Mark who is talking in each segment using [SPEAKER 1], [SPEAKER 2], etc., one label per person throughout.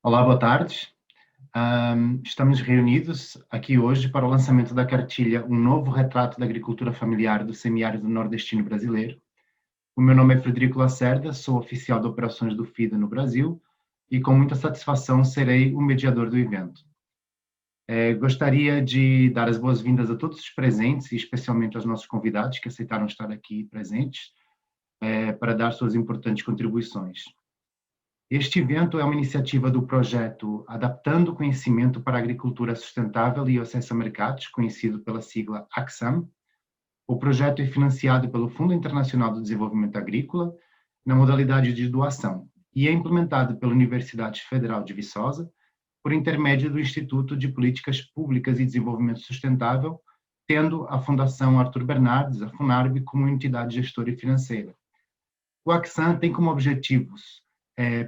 [SPEAKER 1] Olá, boa tarde. Estamos reunidos aqui hoje para o lançamento da cartilha Um Novo Retrato da Agricultura Familiar do Semiárido Nordestino Brasileiro. O meu nome é Frederico Lacerda, sou oficial de operações do FIDA no Brasil e com muita satisfação serei o mediador do evento. Gostaria de dar as boas-vindas a todos os presentes e especialmente aos nossos convidados que aceitaram estar aqui presentes para dar suas importantes contribuições. Este evento é uma iniciativa do projeto Adaptando o Conhecimento para a Agricultura Sustentável e o Acesso a Mercados, conhecido pela sigla ACSAM. O projeto é financiado pelo Fundo Internacional do Desenvolvimento Agrícola, na modalidade de doação, e é implementado pela Universidade Federal de Viçosa, por intermédio do Instituto de Políticas Públicas e Desenvolvimento Sustentável, tendo a Fundação Arthur Bernardes, a FUNARB, como entidade gestora e financeira. O ACSAM tem como objetivos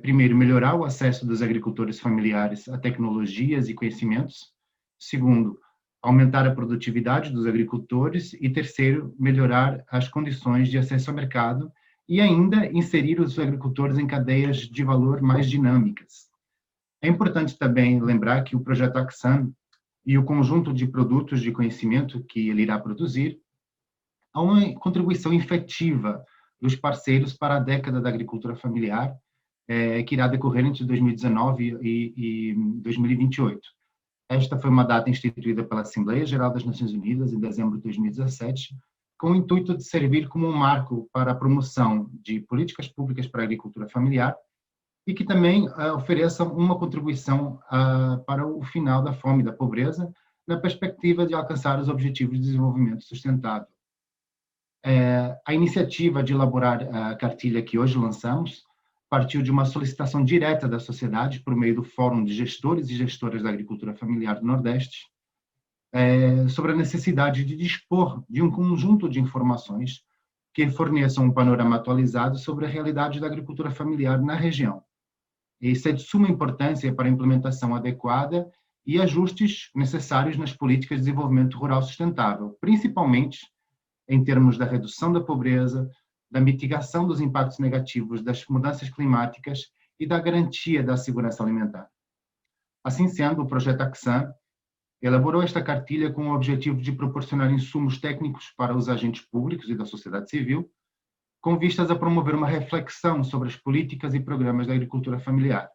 [SPEAKER 1] primeiro, melhorar o acesso dos agricultores familiares a tecnologias e conhecimentos. Segundo, aumentar a produtividade dos agricultores. E terceiro, melhorar as condições de acesso ao mercado e ainda inserir os agricultores em cadeias de valor mais dinâmicas. É importante também lembrar que o projeto ACSAM e o conjunto de produtos de conhecimento que ele irá produzir há uma contribuição efetiva dos parceiros para a década da agricultura familiar, que irá decorrer entre 2019 e 2028. Esta foi uma data instituída pela Assembleia Geral das Nações Unidas em dezembro de 2017, com o intuito de servir como um marco para a promoção de políticas públicas para a agricultura familiar e que também ofereçam uma contribuição para o final da fome e da pobreza, na perspectiva de alcançar os Objetivos de Desenvolvimento Sustentável. A iniciativa de elaborar a cartilha que hoje lançamos partiu de uma solicitação direta da sociedade por meio do Fórum de Gestores e Gestoras da Agricultura Familiar do Nordeste, sobre a necessidade de dispor de um conjunto de informações que forneçam um panorama atualizado sobre a realidade da agricultura familiar na região. Isso é de suma importância para a implementação adequada e ajustes necessários nas políticas de desenvolvimento rural sustentável, principalmente em termos da redução da pobreza, da mitigação dos impactos negativos das mudanças climáticas e da garantia da segurança alimentar. Assim sendo, o projeto ACSAM elaborou esta cartilha com o objetivo de proporcionar insumos técnicos para os agentes públicos e da sociedade civil, com vistas a promover uma reflexão sobre as políticas e programas da agricultura familiar.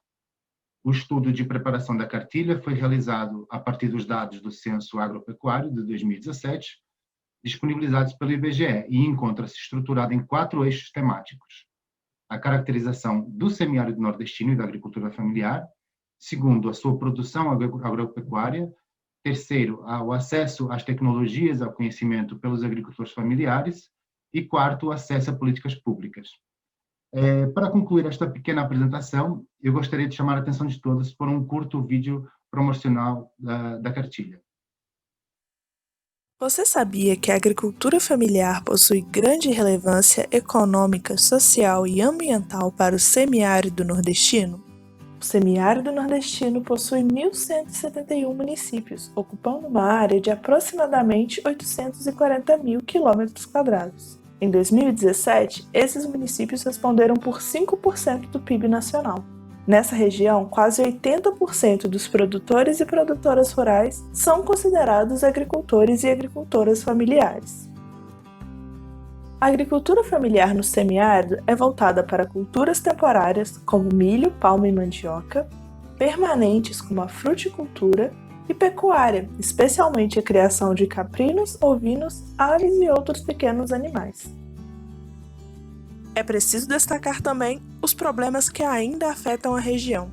[SPEAKER 1] O estudo de preparação da cartilha foi realizado a partir dos dados do Censo Agropecuário de 2017, disponibilizados pelo IBGE, e encontra-se estruturado em 4 eixos temáticos: a caracterização do semiárido nordestino e da agricultura familiar, segundo, a sua produção agropecuária, terceiro, o acesso às tecnologias, ao conhecimento pelos agricultores familiares, e quarto, o acesso a políticas públicas. Para concluir esta pequena apresentação, eu gostaria de chamar a atenção de todos por um curto vídeo promocional da cartilha.
[SPEAKER 2] Você sabia que a agricultura familiar possui grande relevância econômica, social e ambiental para o semiárido nordestino? O semiárido nordestino possui 1.171 municípios, ocupando uma área de aproximadamente 840 mil km². Em 2017, esses municípios responderam por 5% do PIB nacional. Nessa região, quase 80% dos produtores e produtoras rurais são considerados agricultores e agricultoras familiares. A agricultura familiar no semiárido é voltada para culturas temporárias, como milho, palma e mandioca, permanentes, como a fruticultura, e pecuária, especialmente a criação de caprinos, ovinos, aves e outros pequenos animais. É preciso destacar também os problemas que ainda afetam a região.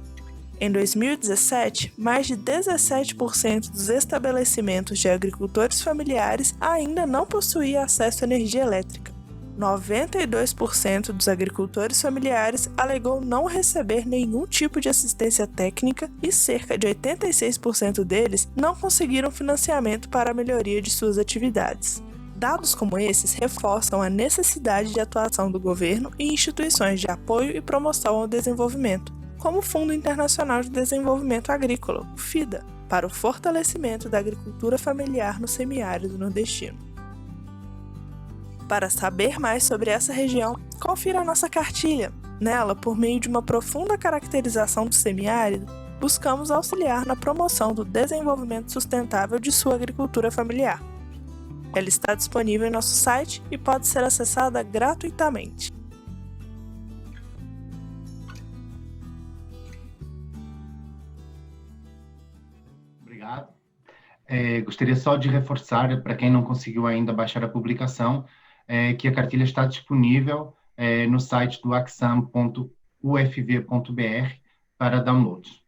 [SPEAKER 2] Em 2017, mais de 17% dos estabelecimentos de agricultores familiares ainda não possuíam acesso à energia elétrica. 92% dos agricultores familiares alegou não receber nenhum tipo de assistência técnica e cerca de 86% deles não conseguiram financiamento para a melhoria de suas atividades. Dados como esses reforçam a necessidade de atuação do governo e instituições de apoio e promoção ao desenvolvimento, como o Fundo Internacional de Desenvolvimento Agrícola, o FIDA, para o fortalecimento da agricultura familiar no semiárido nordestino. Para saber mais sobre essa região, confira a nossa cartilha. Nela, por meio de uma profunda caracterização do semiárido, buscamos auxiliar na promoção do desenvolvimento sustentável de sua agricultura familiar. Ela está disponível em nosso site e pode ser acessada gratuitamente.
[SPEAKER 1] Obrigado. Gostaria só de reforçar, para quem não conseguiu ainda baixar a publicação, que a cartilha está disponível no site do axam.ufv.br para download.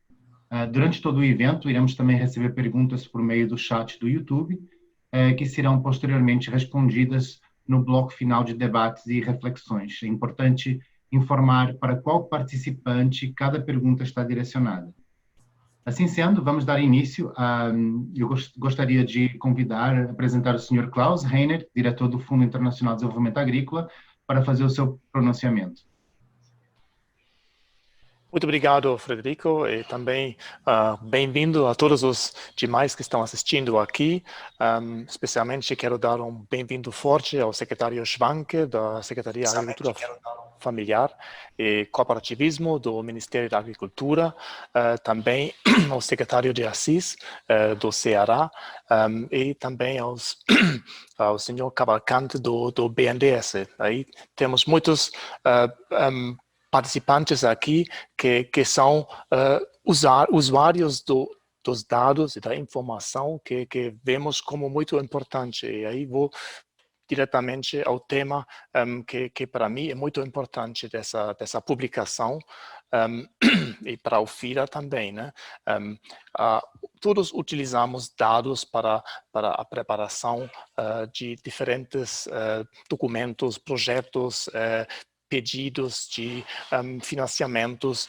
[SPEAKER 1] Durante todo o evento, iremos também receber perguntas por meio do chat do YouTube, que serão posteriormente respondidas no bloco final de debates e reflexões. É importante informar para qual participante cada pergunta está direcionada. Assim sendo, vamos dar início. Eu gostaria de apresentar o Sr. Klaus Reiner, diretor do Fundo Internacional de Desenvolvimento Agrícola, para fazer o seu pronunciamento.
[SPEAKER 3] Muito obrigado, Frederico, e também bem-vindo a todos os demais que estão assistindo aqui. Especialmente quero dar um bem-vindo forte ao secretário Schwanke, da Secretaria de Agricultura Familiar e Cooperativismo do Ministério da Agricultura, também ao secretário de Assis, do Ceará, e também ao senhor Cavalcante, do BNDES. Aí temos muitos participantes aqui que são usuários dos dados e da informação que vemos como muito importante. E aí vou diretamente ao tema que para mim é muito importante dessa publicação e para o FIRA também, né? Todos utilizamos dados para a preparação de diferentes documentos, projetos, pedidos de financiamentos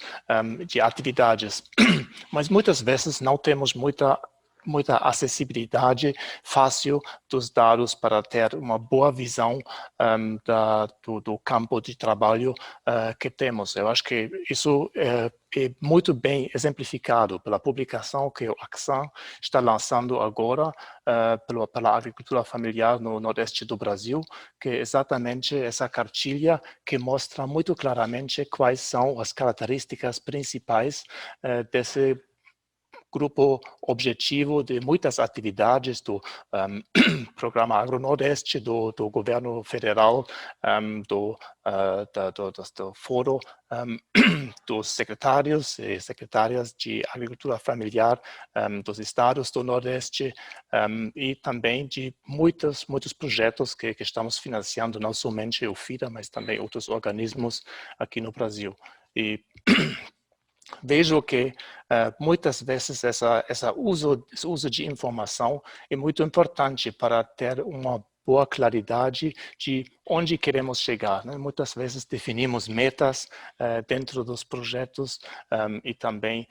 [SPEAKER 3] de atividades, mas muitas vezes não temos muita acessibilidade fácil dos dados para ter uma boa visão do campo de trabalho que temos. Eu acho que isso é muito bem exemplificado pela publicação que o Axam está lançando agora pela agricultura familiar no Nordeste do Brasil, que é exatamente essa cartilha que mostra muito claramente quais são as características principais desse grupo objetivo de muitas atividades do Programa Agro-Nordeste, do governo federal, do fórum dos secretários e secretárias de agricultura familiar dos estados do Nordeste e também de muitos projetos que estamos financiando, não somente o FIRA, mas também outros organismos aqui no Brasil. E vejo que muitas vezes esse uso de informação é muito importante para ter uma boa claridade de onde queremos chegar, né? Muitas vezes definimos metas dentro dos projetos e também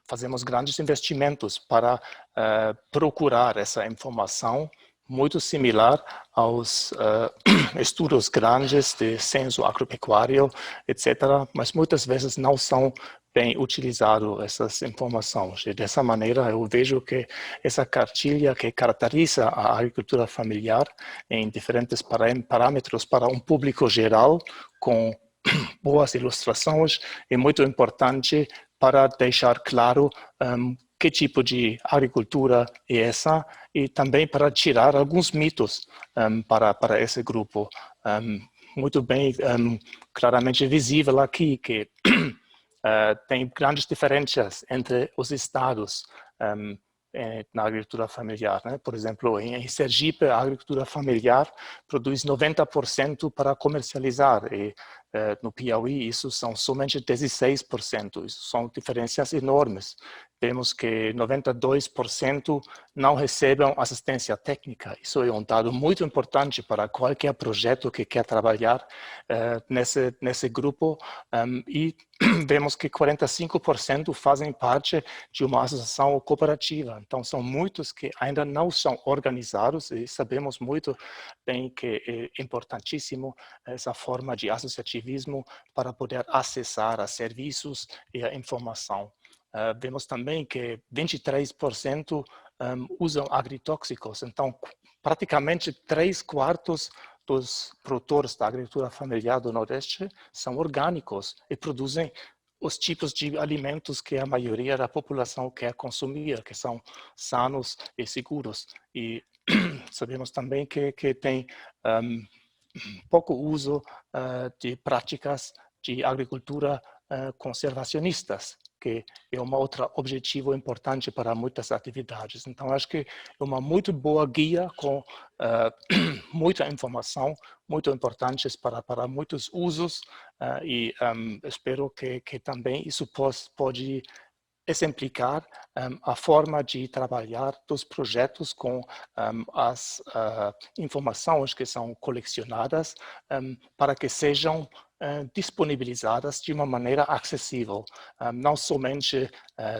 [SPEAKER 3] fazemos grandes investimentos para procurar essa informação, muito similar aos estudos grandes de censo agropecuário, etc., mas muitas vezes não são bem utilizadas essas informações. E dessa maneira, eu vejo que essa cartilha que caracteriza a agricultura familiar em diferentes parâmetros para um público geral, com boas ilustrações, é muito importante para deixar claro que tipo de agricultura é essa e também para tirar alguns mitos para esse grupo. Muito bem, claramente visível aqui que tem grandes diferenças entre os estados na agricultura familiar, né? Por exemplo, em Sergipe, a agricultura familiar produz 90% para comercializar e no Piauí isso são somente 16%. Isso são diferenças enormes. Vemos que 92% não recebem assistência técnica. Isso é um dado muito importante para qualquer projeto que quer trabalhar nesse grupo. E vemos que 45% fazem parte de uma associação cooperativa. Então, são muitos que ainda não são organizados e sabemos muito bem que é importantíssimo essa forma de associativismo para poder acessar a serviços e a informação. Vemos também que 23% usam agrotóxicos, então praticamente 3/4 dos produtores da agricultura familiar do Nordeste são orgânicos e produzem os tipos de alimentos que a maioria da população quer consumir, que são sanos e seguros. E sabemos também que tem pouco uso de práticas de agricultura conservacionistas, que é um outro objetivo importante para muitas atividades. Então, acho que é uma muito boa guia com muita informação, muito importantes para muitos usos, e espero que também isso pode exemplificar a forma de trabalhar dos projetos com as informações que são colecionadas para que sejam disponibilizadas de uma maneira acessível, não somente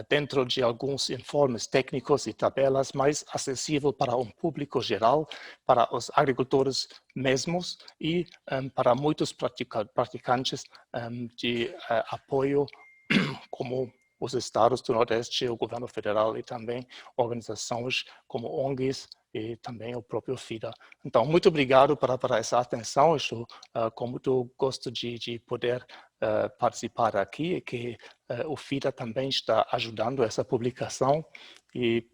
[SPEAKER 3] dentro de alguns informes técnicos e tabelas, mas acessível para um público geral, para os agricultores mesmos e para muitos praticantes de apoio, como os estados do Nordeste, o governo federal e também organizações como ONGs e também o próprio FIDA. Então, muito obrigado para essa atenção. Estou com muito gosto de poder participar aqui e que o FIDA também está ajudando essa publicação e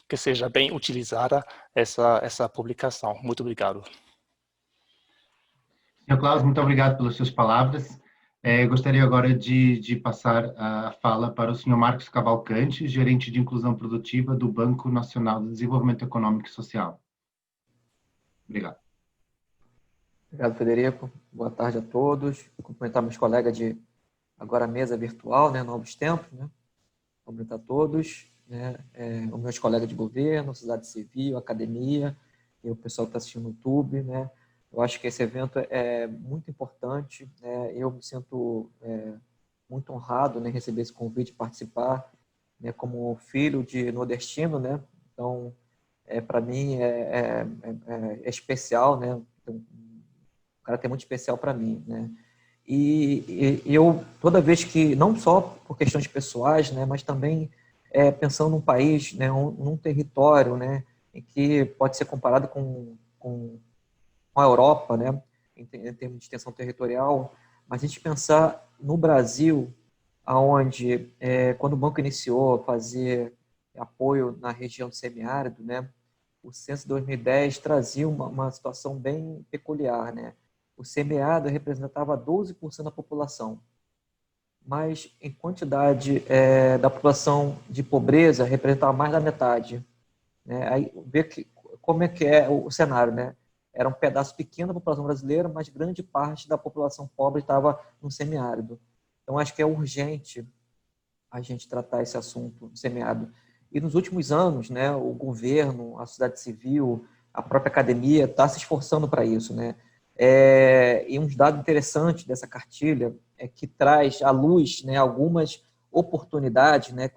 [SPEAKER 3] que seja bem utilizada essa publicação. Muito obrigado.
[SPEAKER 1] Senhor Klaus, muito obrigado pelas suas palavras. Gostaria agora de passar a fala para o senhor Marcos Cavalcante, gerente de inclusão produtiva do Banco Nacional de Desenvolvimento Econômico e Social. Obrigado.
[SPEAKER 4] Obrigado, Frederico. Boa tarde a todos. Vou cumprimentar meus colegas de agora mesa virtual, né, novos tempos, né? Cumprimentar a todos, né, os meus colegas de governo, sociedade civil, academia e o pessoal que está assistindo no YouTube, né? Eu acho que esse evento é muito importante, né? Eu me sinto muito honrado, né, receber esse convite, participar, né, como filho de nordestino, né? Então, para mim é especial, né? Então, o cara é muito especial para mim, né? E eu, toda vez que, não só por questões pessoais, né, mas também pensando num país, né, num território, né, em que pode ser comparado com a Europa, né, em termos de extensão territorial, mas a gente pensar no Brasil, aonde, quando o banco iniciou a fazer apoio na região do semiárido, né, o censo de 2010 trazia uma situação bem peculiar, né? O semiárido representava 12% da população, mas em quantidade da população de pobreza representava mais da metade, né? Aí ver como é que é o cenário, né? Era um pedaço pequeno da população brasileira, mas grande parte da população pobre estava no semiárido. Então, acho que é urgente a gente tratar esse assunto do semiárido. E nos últimos anos, né, o governo, a sociedade civil, a própria academia está se esforçando para isso, né? E um dado interessante dessa cartilha é que traz à luz, né, algumas oportunidades, né?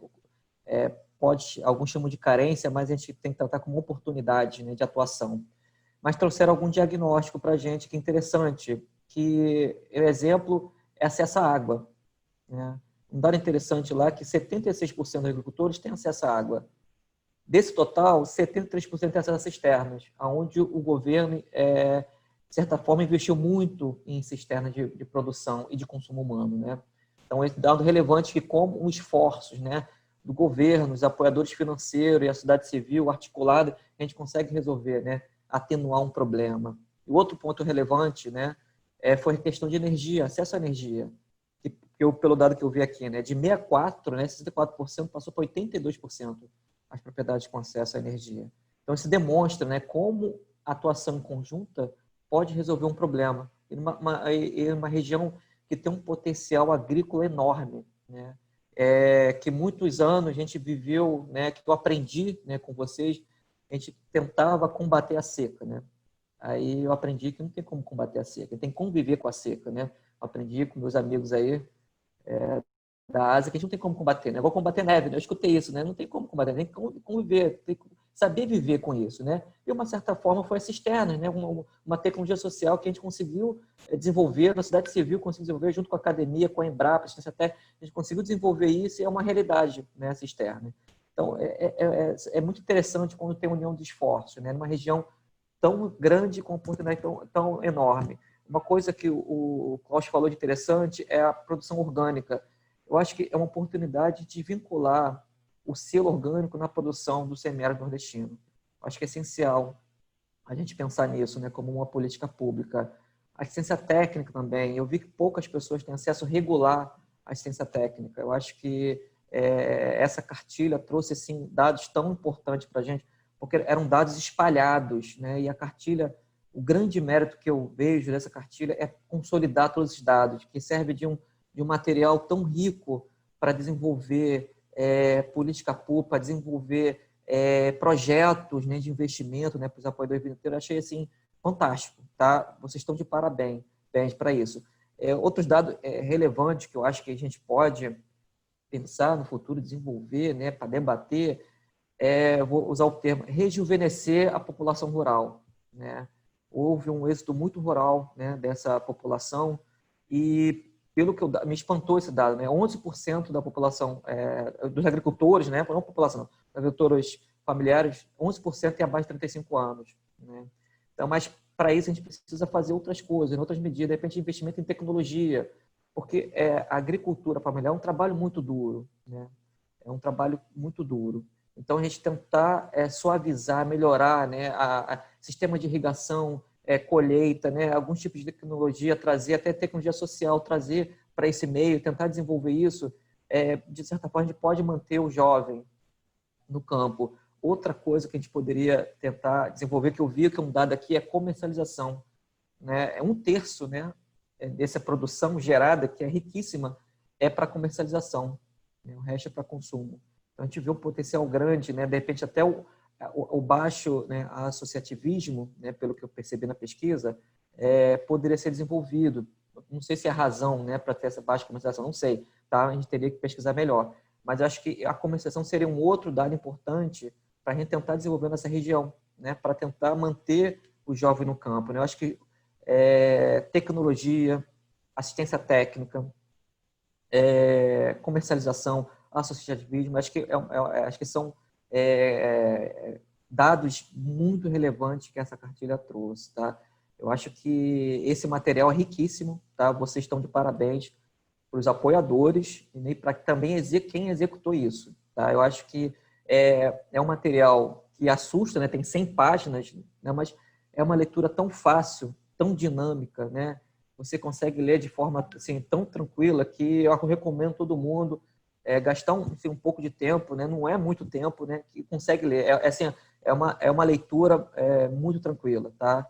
[SPEAKER 4] Alguns chamam de carência, mas a gente tem que tratar como oportunidade, né, de atuação. Mas trouxeram algum diagnóstico para a gente que é interessante, que o exemplo é acesso à água, né? Um dado interessante lá é que 76% dos agricultores têm acesso à água. Desse total, 73% têm acesso a cisternas, onde o governo, de certa forma, investiu muito em cisternas de produção e de consumo humano, né? Então, esse dado relevante que, como os esforços, né, do governo, os apoiadores financeiros e a sociedade civil articulada, a gente consegue resolver, né, atenuar um problema. E o outro ponto relevante, né, foi a questão de energia, acesso à energia. Pelo dado que eu vi aqui, né, de 64%, né, 64% passou para 82% as propriedades com acesso à energia. Então, isso demonstra, né, como a atuação conjunta pode resolver um problema. Em uma região que tem um potencial agrícola enorme, né, que muitos anos a gente viveu, né, que eu aprendi, né, com vocês, a gente tentava combater a seca, né? Aí eu aprendi que não tem como combater a seca, tem que conviver com a seca, né? Eu aprendi com meus amigos aí, da Ásia, que a gente não tem como combater, né? Igual combater neve, né? Eu escutei isso, né? Não tem como combater, tem que conviver, tem que saber viver com isso, né? E, uma certa forma, foi a cisterna, né? Uma tecnologia social que a gente conseguiu desenvolver, na sociedade civil conseguiu desenvolver, junto com a academia, com a Embrapa, a gente conseguiu desenvolver isso e é uma realidade, né? A cisterna. Então, é muito interessante quando tem união de esforços, né? Numa região tão grande, com uma oportunidade tão enorme. Uma coisa que o Klaus falou de interessante é a produção orgânica. Eu acho que é uma oportunidade de vincular o selo orgânico na produção do semiárido nordestino. Acho que é essencial a gente pensar nisso, né, como uma política pública. A assistência técnica também. Eu vi que poucas pessoas têm acesso regular à assistência técnica. Eu acho que essa cartilha trouxe assim, dados tão importantes para a gente, porque eram dados espalhados, né, e a cartilha, o grande mérito que eu vejo dessa cartilha é consolidar todos esses dados, que serve de um material tão rico para desenvolver política pública, para desenvolver projetos, né, de investimento, né, para os apoiadores financeiros. Eu achei assim, fantástico. Tá? Vocês estão de parabéns para isso. Outros dados relevantes que eu acho que a gente pode pensar no futuro, desenvolver, né, para debater, vou usar o termo, rejuvenescer a população rural. Né? Houve um êxito muito rural, né, dessa população e, pelo que me espantou esse dado, né, 11% da população, dos agricultores, né, não população, não, agricultores familiares, 11% tem abaixo de 35 anos. Né? Então, mas para isso a gente precisa fazer outras coisas, outras medidas, de repente investimento em tecnologia, porque a agricultura familiar é um trabalho muito duro, né? É um trabalho muito duro. Então, a gente tentar suavizar, melhorar, né, a sistema de irrigação, colheita, né, alguns tipos de tecnologia, trazer até tecnologia social, trazer para esse meio, tentar desenvolver isso, de certa forma, a gente pode manter o jovem no campo. Outra coisa que a gente poderia tentar desenvolver, que eu vi que é um dado aqui, é comercialização. Né? 1/3, né, dessa produção gerada, que é riquíssima, é para comercialização. Né? O resto é para consumo. Então, a gente vê um potencial grande, né? De repente até o baixo, né, associativismo, né, pelo que eu percebi na pesquisa, poderia ser desenvolvido. Não sei se é a razão, né, para ter essa baixa comercialização, não sei. Tá? A gente teria que pesquisar melhor. Mas eu acho que a comercialização seria um outro dado importante para a gente tentar desenvolver nessa região, né, para tentar manter o jovem no campo. Né? Eu acho que tecnologia, assistência técnica, comercialização, associativismo, acho que são dados muito relevantes que essa cartilha trouxe. Tá? Eu acho que esse material é riquíssimo, tá? Vocês estão de parabéns para os apoiadores e para também quem executou isso. Tá? Eu acho que é um material que assusta, né? Tem 100 páginas, né? Mas é uma leitura tão fácil, tão dinâmica, né? Você consegue ler de forma assim, tão tranquila que eu recomendo todo mundo gastar um pouco de tempo, né? Não é muito tempo, né? Que consegue ler. Assim, é uma leitura muito tranquila, tá?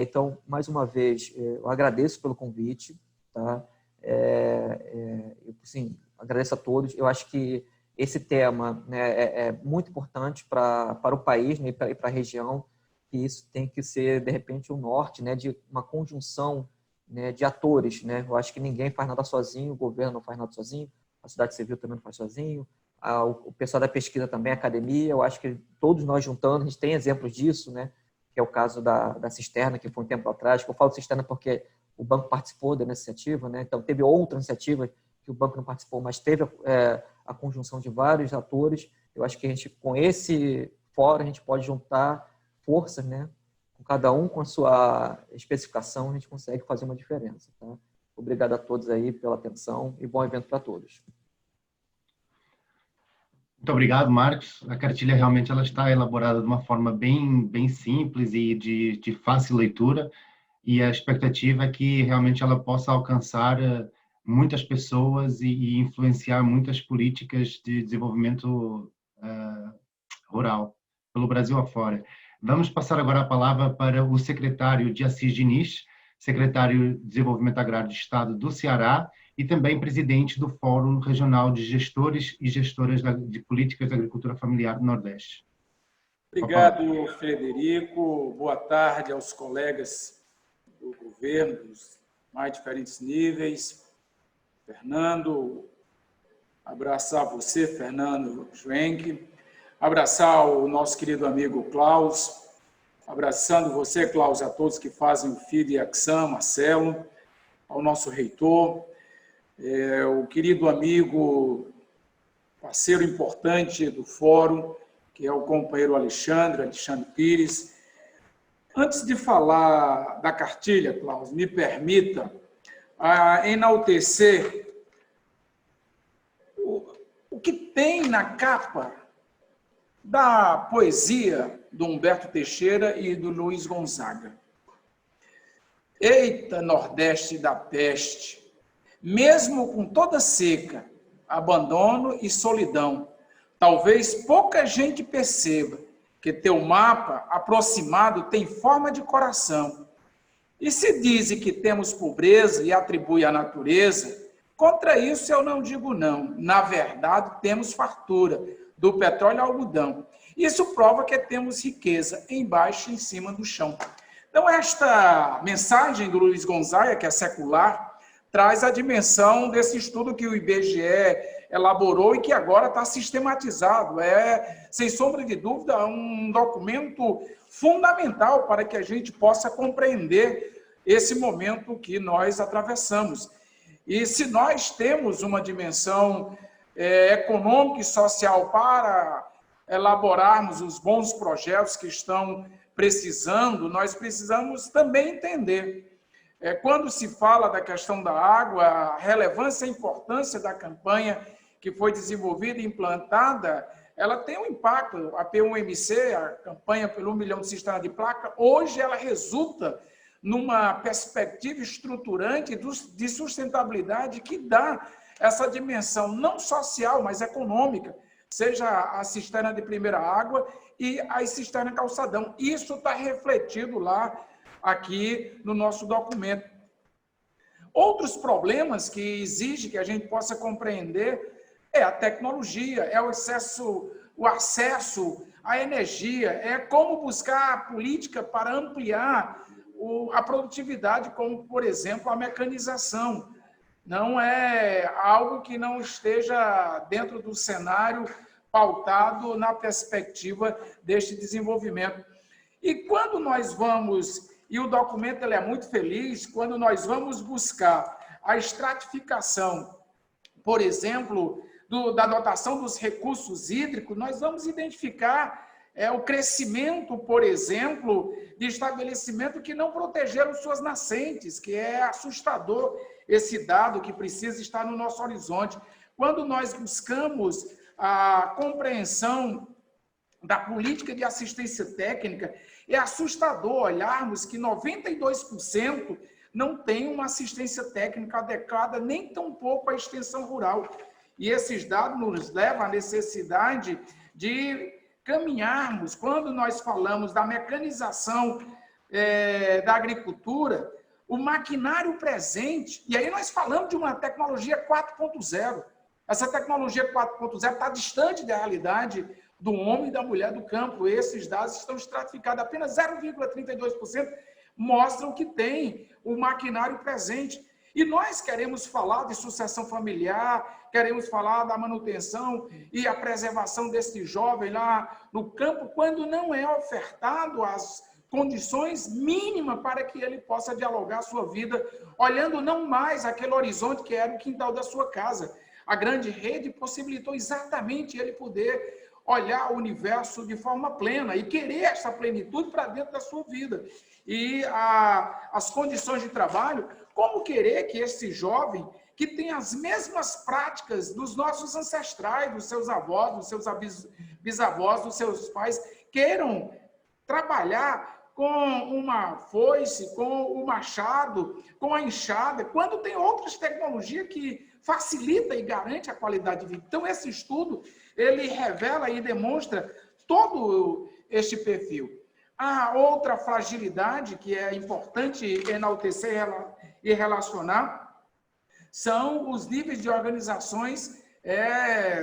[SPEAKER 4] Então, mais uma vez, eu agradeço pelo convite, tá? Assim, agradeço a todos. Eu acho que esse tema, né, é muito importante para o país, né, e para a região, e isso tem que ser, de repente, um norte, né, de uma conjunção, né, de atores. Né? Eu acho que ninguém faz nada sozinho, o governo não faz nada sozinho, a sociedade civil também não faz sozinho, o pessoal da pesquisa também, a academia. Eu acho que todos nós juntando, a gente tem exemplos disso, né, que é o caso da Cisterna, que foi um tempo atrás. Eu falo Cisterna porque o banco participou da iniciativa, né? Então teve outra iniciativa que o banco não participou, mas teve a conjunção de vários atores. Eu acho que a gente, com esse fórum, a gente pode juntar forças, né? Com cada um com a sua especificação, a gente consegue fazer uma diferença. Tá? Obrigado a todos aí pela atenção e bom evento para todos.
[SPEAKER 1] Muito obrigado, Marcos. A cartilha realmente ela está elaborada de uma forma bem simples e de fácil leitura, e a expectativa é que realmente ela possa alcançar muitas pessoas e influenciar muitas políticas de desenvolvimento rural pelo Brasil afora. Vamos passar agora a palavra para o secretário de Assis Diniz, secretário de Desenvolvimento Agrário do Estado do Ceará e também presidente do Fórum Regional de Gestores e Gestoras de Políticas de Agricultura Familiar do Nordeste.
[SPEAKER 5] Obrigado, Frederico. Boa tarde aos colegas do governo, dos mais diferentes níveis. Fernando, abraçar você, Fernando Schwenk, abraçar o nosso querido amigo Klaus, abraçando você, Klaus, a todos que fazem o FID e Axam, Marcelo, ao nosso reitor, o querido amigo, parceiro importante do fórum, que é o companheiro Alexandre Pires, Antes de falar da cartilha, Klaus, me permita enaltecer o que tem na capa da poesia do Humberto Teixeira e do Luiz Gonzaga. Eita, Nordeste da peste, mesmo com toda seca, abandono e solidão, talvez pouca gente perceba que teu mapa aproximado tem forma de coração. E se dizem que temos pobreza e atribui à natureza, contra isso eu não digo não. Na verdade, temos fartura, do petróleo ao algodão. Isso prova que temos riqueza embaixo e em cima do chão. Então, esta mensagem do Luiz Gonzaga, que é secular, traz a dimensão desse estudo que o IBGE elaborou e que agora está sistematizado. É, sem sombra de dúvida, um documento fundamental para que a gente possa compreender esse momento que nós atravessamos. E se nós temos uma dimensão econômica e social para elaborarmos os bons projetos que estão precisando, nós precisamos também entender. Quando se fala da questão da água, a relevância e a importância da campanha que foi desenvolvida e implantada, ela tem um impacto. A P1MC, a campanha pelo 1 milhão de cisternas de placa, hoje ela resulta numa perspectiva estruturante de sustentabilidade que dá essa dimensão não social, mas econômica, seja a cisterna de primeira água e a cisterna calçadão. Isso está refletido lá, aqui no nosso documento. Outros problemas que exigem que a gente possa compreender é a tecnologia, é o acesso à energia, é como buscar a política para ampliar a produtividade, como, por exemplo, a mecanização. Não é algo que não esteja dentro do cenário pautado na perspectiva deste desenvolvimento. E quando nós vamos, e o documento ele é muito feliz, quando nós vamos buscar a estratificação, por exemplo, da dotação dos recursos hídricos, nós vamos identificar o crescimento, por exemplo, de estabelecimento que não protegeram suas nascentes, que é assustador esse dado que precisa estar no nosso horizonte. Quando nós buscamos a compreensão da política de assistência técnica, é assustador olharmos que 92% não tem uma assistência técnica adequada, nem tampouco a extensão rural. E esses dados nos levam à necessidade de caminharmos, quando nós falamos da mecanização da agricultura, o maquinário presente, e aí nós falamos de uma tecnologia 4.0. Essa tecnologia 4.0 está distante da realidade do homem e da mulher do campo. Esses dados estão estratificados, apenas 0,32% mostram que tem o maquinário presente. E nós queremos falar de sucessão familiar, queremos falar da manutenção e a preservação desse jovem lá no campo, quando não é ofertado as condições mínimas para que ele possa dialogar a sua vida, olhando não mais aquele horizonte que era o quintal da sua casa. A grande rede possibilitou exatamente ele poder olhar o universo de forma plena e querer essa plenitude para dentro da sua vida. E as condições de trabalho, como querer que esse jovem, que tem as mesmas práticas dos nossos ancestrais, dos seus avós, dos seus bisavós, dos seus pais, queiram trabalhar com uma foice, com o machado, com a enxada, quando tem outras tecnologias que facilita e garante a qualidade de vida. Então, esse estudo, ele revela e demonstra todo este perfil. A outra fragilidade que é importante enaltecer e relacionar são os níveis de organizações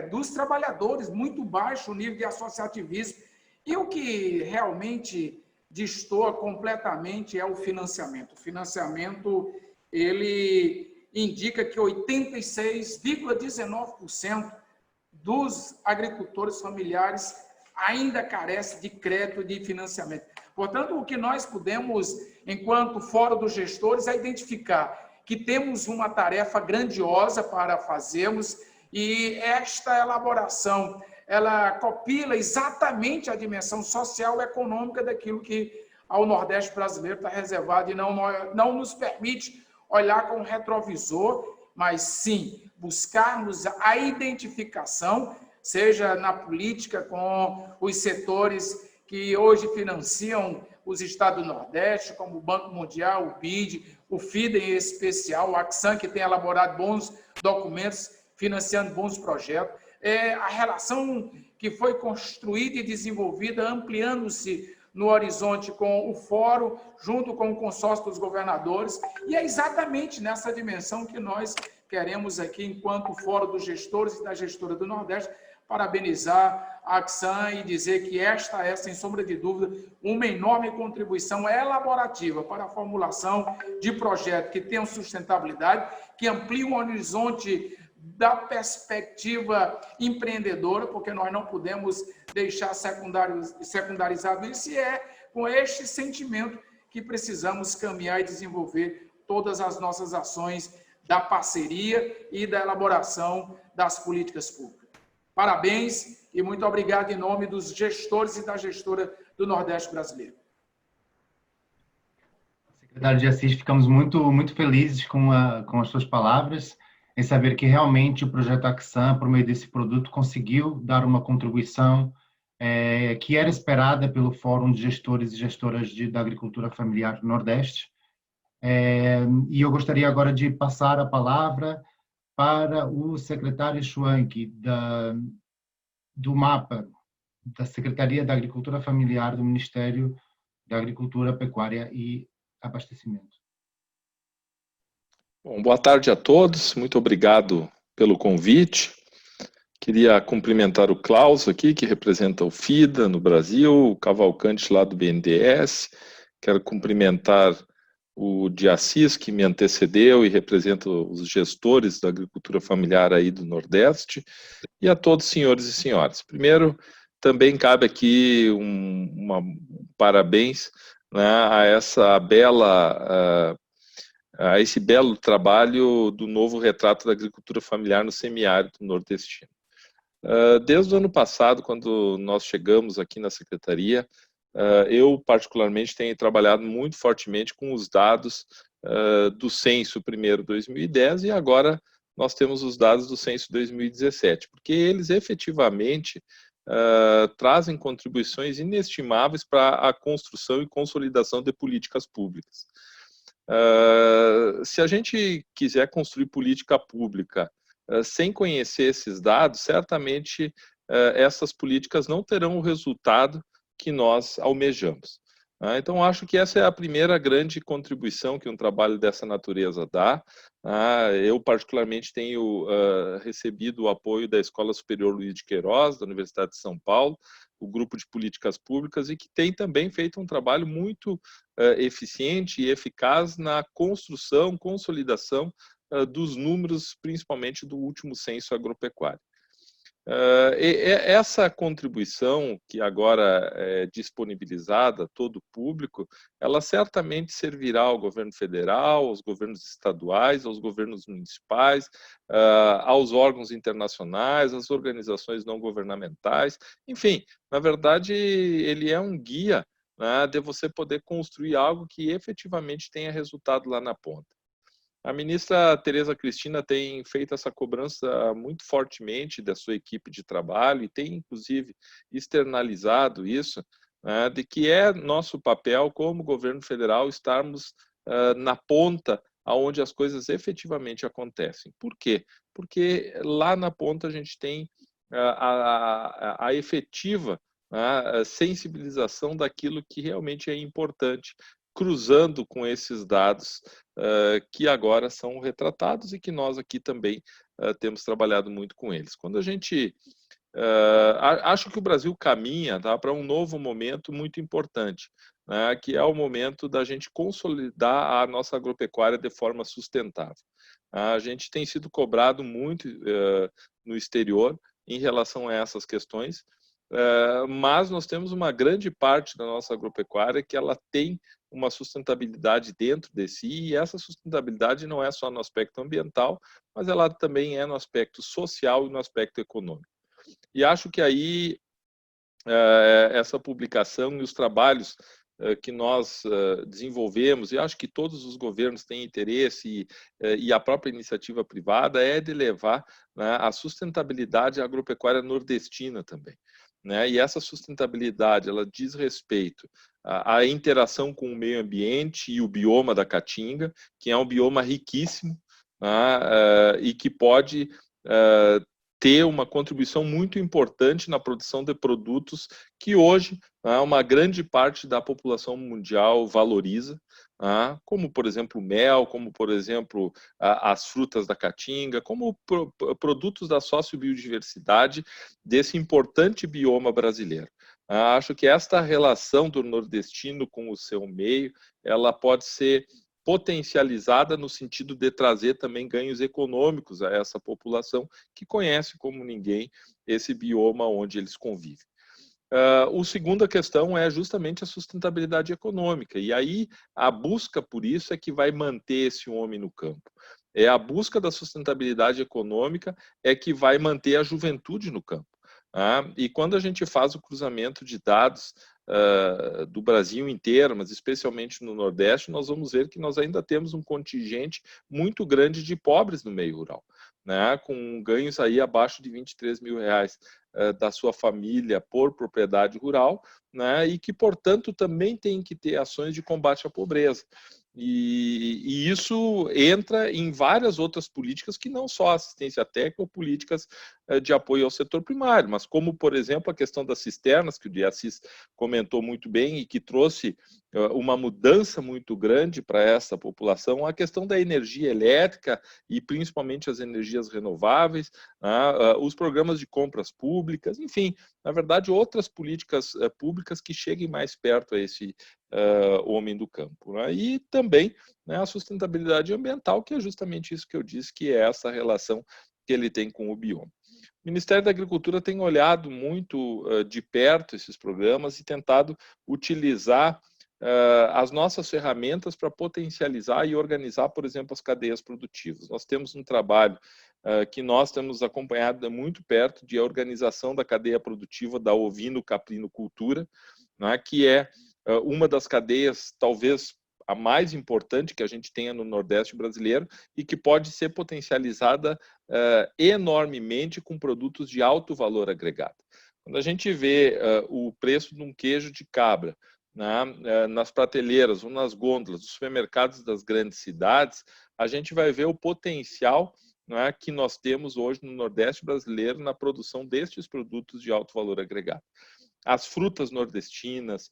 [SPEAKER 5] dos trabalhadores, muito baixo o nível de associativismo. E o que realmente destoa completamente é o financiamento. O financiamento, ele indica que 86,19% dos agricultores familiares ainda carece de crédito de financiamento. Portanto, o que nós podemos, enquanto Fórum dos Gestores, é identificar que temos uma tarefa grandiosa para fazermos e esta elaboração, ela copila exatamente a dimensão social e econômica daquilo que ao Nordeste brasileiro está reservado e não nos permite olhar com retrovisor, mas sim buscarmos a identificação, seja na política com os setores que hoje financiam os estados do Nordeste, como o Banco Mundial, o BID, o FIDA em especial, o Axan, que tem elaborado bons documentos, financiando bons projetos. A relação que foi construída e desenvolvida, ampliando-se no horizonte com o Fórum, junto com o consórcio dos governadores, e é exatamente nessa dimensão que nós queremos aqui, enquanto Fórum dos Gestores e da Gestora do Nordeste, parabenizar a Axan e dizer que esta é, sem sombra de dúvida, uma enorme contribuição elaborativa para a formulação de projetos que tenham sustentabilidade, que ampliem o horizonte da perspectiva empreendedora, porque nós não podemos deixar secundarizado isso, e é com este sentimento que precisamos caminhar e desenvolver todas as nossas ações da parceria e da elaboração das políticas públicas. Parabéns e muito obrigado em nome dos gestores e da gestora do Nordeste brasileiro.
[SPEAKER 1] Secretário de Assis, ficamos muito felizes com as suas palavras, em saber que realmente o projeto Axan, por meio desse produto, conseguiu dar uma contribuição que era esperada pelo Fórum de Gestores e Gestoras da Agricultura Familiar do Nordeste. E eu gostaria agora de passar a palavra para o secretário Schwank, do MAPA, da Secretaria da Agricultura Familiar do Ministério da Agricultura, Pecuária e Abastecimento.
[SPEAKER 6] Bom, boa tarde a todos, muito obrigado pelo convite. Queria cumprimentar o Klaus aqui, que representa o FIDA no Brasil, o Cavalcante lá do BNDES. Quero cumprimentar o de Assis, que me antecedeu e representa os gestores da agricultura familiar aí do Nordeste, e a todos os senhores e senhoras. Primeiro, também cabe aqui parabéns, né, a esse belo trabalho do novo retrato da agricultura familiar no semiárido nordestino. Desde o ano passado, quando nós chegamos aqui na Secretaria, eu, particularmente, tenho trabalhado muito fortemente com os dados do Censo primeiro 2010 e agora nós temos os dados do Censo 2017, porque eles efetivamente trazem contribuições inestimáveis para a construção e consolidação de políticas públicas. Se a gente quiser construir política pública sem conhecer esses dados, certamente essas políticas não terão o resultado que nós almejamos. Então, acho que essa é a primeira grande contribuição que um trabalho dessa natureza dá. Eu, particularmente, tenho recebido o apoio da Escola Superior Luiz de Queiroz, da Universidade de São Paulo, o Grupo de Políticas Públicas, e que tem também feito um trabalho muito eficiente e eficaz na construção, consolidação dos números, principalmente do último censo agropecuário. Essa contribuição que agora é disponibilizada a todo o público, ela certamente servirá ao governo federal, aos governos estaduais, aos governos municipais, aos órgãos internacionais, às organizações não governamentais. Enfim, na verdade, ele é um guia, né, de você poder construir algo que efetivamente tenha resultado lá na ponta. A ministra Tereza Cristina tem feito essa cobrança muito fortemente da sua equipe de trabalho e tem, inclusive, externalizado isso, né, de que é nosso papel como governo federal estarmos na ponta onde as coisas efetivamente acontecem. Por quê? Porque lá na ponta a gente tem a efetiva sensibilização daquilo que realmente é importante, cruzando com esses dados que agora são retratados e que nós aqui também temos trabalhado muito com eles. Quando a gente... acho que o Brasil caminha para um novo momento muito importante, né, que é o momento da gente consolidar a nossa agropecuária de forma sustentável. A gente tem sido cobrado muito no exterior em relação a essas questões, mas nós temos uma grande parte da nossa agropecuária que ela tem uma sustentabilidade dentro de si, e essa sustentabilidade não é só no aspecto ambiental, mas ela também é no aspecto social e no aspecto econômico. E acho que aí essa publicação e os trabalhos que nós desenvolvemos, e acho que todos os governos têm interesse, e a própria iniciativa privada, é de levar, né, a sustentabilidade agropecuária nordestina também. Né? E essa sustentabilidade, ela diz respeito à interação com o meio ambiente e o bioma da Caatinga, que é um bioma riquíssimo, né, e que pode ter uma contribuição muito importante na produção de produtos que hoje, né, uma grande parte da população mundial valoriza, né, como, por exemplo, o mel, como, por exemplo, as frutas da Caatinga, como produtos da sociobiodiversidade desse importante bioma brasileiro. Acho que esta relação do nordestino com o seu meio, ela pode ser potencializada no sentido de trazer também ganhos econômicos a essa população que conhece como ninguém esse bioma onde eles convivem. A segunda questão é justamente a sustentabilidade econômica, e aí a busca por isso é que vai manter esse homem no campo. É a busca da sustentabilidade econômica é que vai manter a juventude no campo. E quando a gente faz o cruzamento de dados do Brasil inteiro, mas especialmente no Nordeste, nós vamos ver que nós ainda temos um contingente muito grande de pobres no meio rural, né, com ganhos aí abaixo de R$23 mil da sua família por propriedade rural, né, e que, portanto, também tem que ter ações de combate à pobreza. E isso entra em várias outras políticas que não só assistência técnica ou políticas de apoio ao setor primário, mas como, por exemplo, a questão das cisternas, que o Assis comentou muito bem e que trouxe uma mudança muito grande para essa população, a questão da energia elétrica e principalmente as energias renováveis, os programas de compras públicas, enfim, na verdade, outras políticas públicas que cheguem mais perto a esse homem do campo. Né? E também, né, a sustentabilidade ambiental, que é justamente isso que eu disse, que é essa relação que ele tem com o bioma. O Ministério da Agricultura tem olhado muito de perto esses programas e tentado utilizar as nossas ferramentas para potencializar e organizar, por exemplo, as cadeias produtivas. Nós temos um trabalho que nós temos acompanhado muito perto de organização da cadeia produtiva da ovino-caprinocultura, né, que é uma das cadeias, talvez a mais importante que a gente tenha no Nordeste brasileiro e que pode ser potencializada enormemente com produtos de alto valor agregado. Quando a gente vê o preço de um queijo de cabra, né, nas prateleiras ou nas gôndolas dos supermercados das grandes cidades, a gente vai ver o potencial, né, que nós temos hoje no Nordeste brasileiro na produção destes produtos de alto valor agregado. As frutas nordestinas,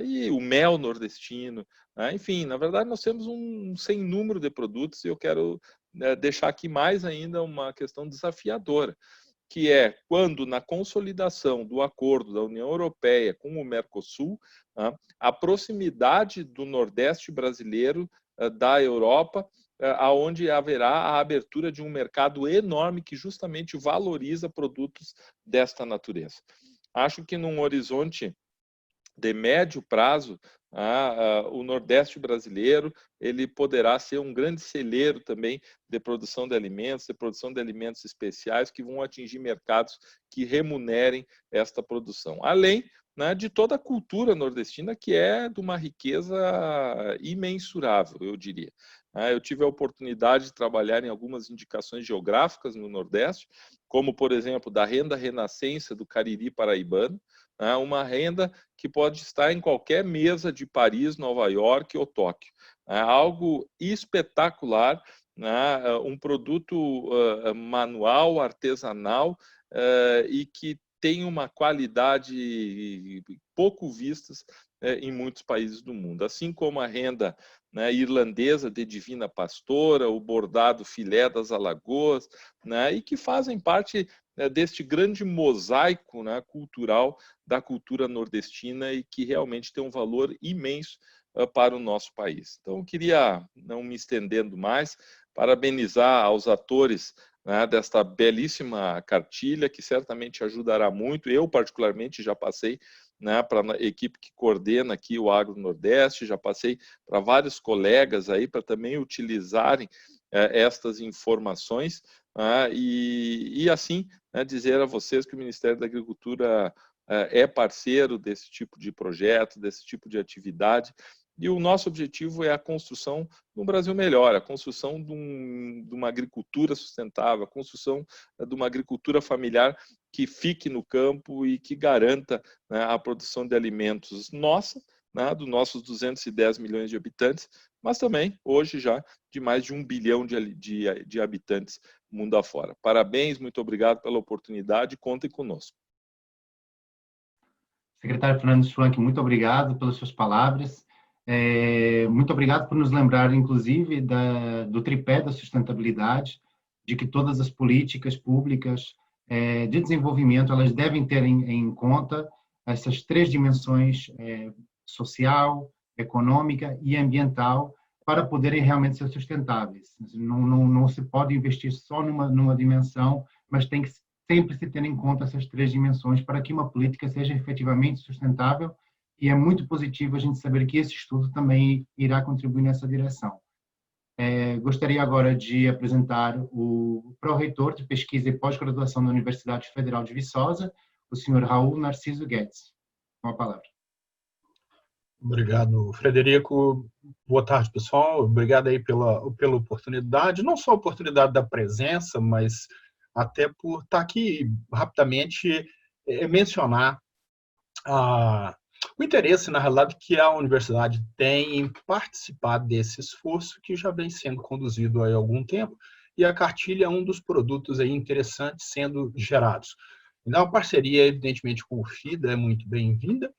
[SPEAKER 6] e o mel nordestino, enfim, na verdade nós temos um sem número de produtos e eu quero deixar aqui mais ainda uma questão desafiadora, que é quando na consolidação do acordo da União Europeia com o Mercosul, a proximidade do Nordeste brasileiro da Europa, aonde haverá a abertura de um mercado enorme que justamente valoriza produtos desta natureza. Acho que num horizonte de médio prazo, o Nordeste brasileiro ele poderá ser um grande celeiro também de produção de alimentos especiais que vão atingir mercados que remunerem esta produção. Além, né, de toda a cultura nordestina, que é de uma riqueza imensurável, eu diria. Eu tive a oportunidade de trabalhar em algumas indicações geográficas no Nordeste, como, por exemplo, da renda renascença do Cariri paraibano, uma renda que pode estar em qualquer mesa de Paris, Nova York ou Tóquio. Algo espetacular, um produto manual, artesanal, e que tem uma qualidade pouco vistas em muitos países do mundo. Assim como a renda irlandesa de Divina Pastora, o bordado filé das Alagoas, e que fazem parte deste grande mosaico cultural da cultura nordestina e que realmente tem um valor imenso para o nosso país. Então, eu queria, não me estendendo mais, parabenizar aos atores desta belíssima cartilha, que certamente ajudará muito. Eu, particularmente, já passei para a equipe que coordena aqui o Agro Nordeste, já passei para vários colegas aí para também utilizarem estas informações e assim dizer a vocês que o Ministério da Agricultura é parceiro desse tipo de projeto, desse tipo de atividade. E o nosso objetivo é a construção de um Brasil melhor, a construção de uma agricultura sustentável, a construção de uma agricultura familiar que fique no campo e que garanta, né, a produção de alimentos nossa, né, dos nossos 210 milhões de habitantes, mas também, hoje já, de mais de 1 bilhão de habitantes mundo afora. Parabéns, muito obrigado pela oportunidade, contem conosco.
[SPEAKER 1] Secretário Fernando Schwank, muito obrigado pelas suas palavras. Muito obrigado por nos lembrar, inclusive, do tripé da sustentabilidade, de que todas as políticas públicas de desenvolvimento elas devem ter em conta essas três dimensões, social, econômica e ambiental, para poderem realmente ser sustentáveis. Não se pode investir só numa dimensão, mas tem que sempre se ter em conta essas três dimensões para que uma política seja efetivamente sustentável, e é muito positivo a gente saber que esse estudo também irá contribuir nessa direção. Gostaria agora de apresentar o pró-reitor de pesquisa e pós-graduação da Universidade Federal de Viçosa, o senhor Raul Narciso Guedes. Com a palavra.
[SPEAKER 7] Obrigado, Frederico. Boa tarde, pessoal. Obrigado aí pela oportunidade, não só a oportunidade da presença, mas até por estar aqui rapidamente mencionar o interesse, na realidade, que a universidade tem em participar desse esforço que já vem sendo conduzido há algum tempo, e a cartilha é um dos produtos aí interessantes sendo gerados. Então, a parceria, evidentemente, com o FIDA é muito bem-vinda,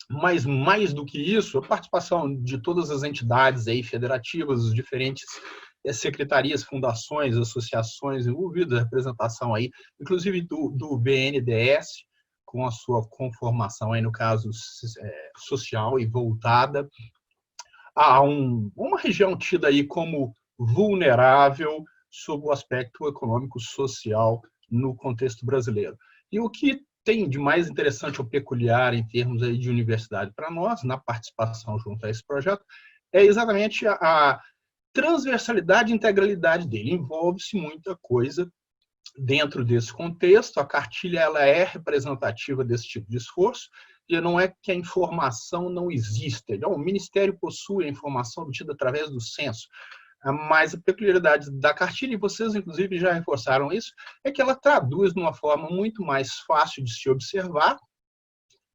[SPEAKER 7] mas mais do que isso, a participação de todas as entidades aí federativas, os diferentes secretarias, fundações, associações envolvidas, a representação aí, inclusive do BNDES, com a sua conformação aí, no caso, social e voltada a uma região tida aí como vulnerável sob o aspecto econômico-social no contexto brasileiro. E o que tem de mais interessante ou peculiar em termos aí de universidade para nós, na participação junto a esse projeto, é exatamente a transversalidade e integralidade dele. Envolve-se muita coisa dentro desse contexto. A cartilha ela é representativa desse tipo de esforço, e não é que a informação não exista. O Ministério possui a informação obtida através do censo, mas a peculiaridade da cartilha, e vocês inclusive já reforçaram isso, é que ela traduz de uma forma muito mais fácil de se observar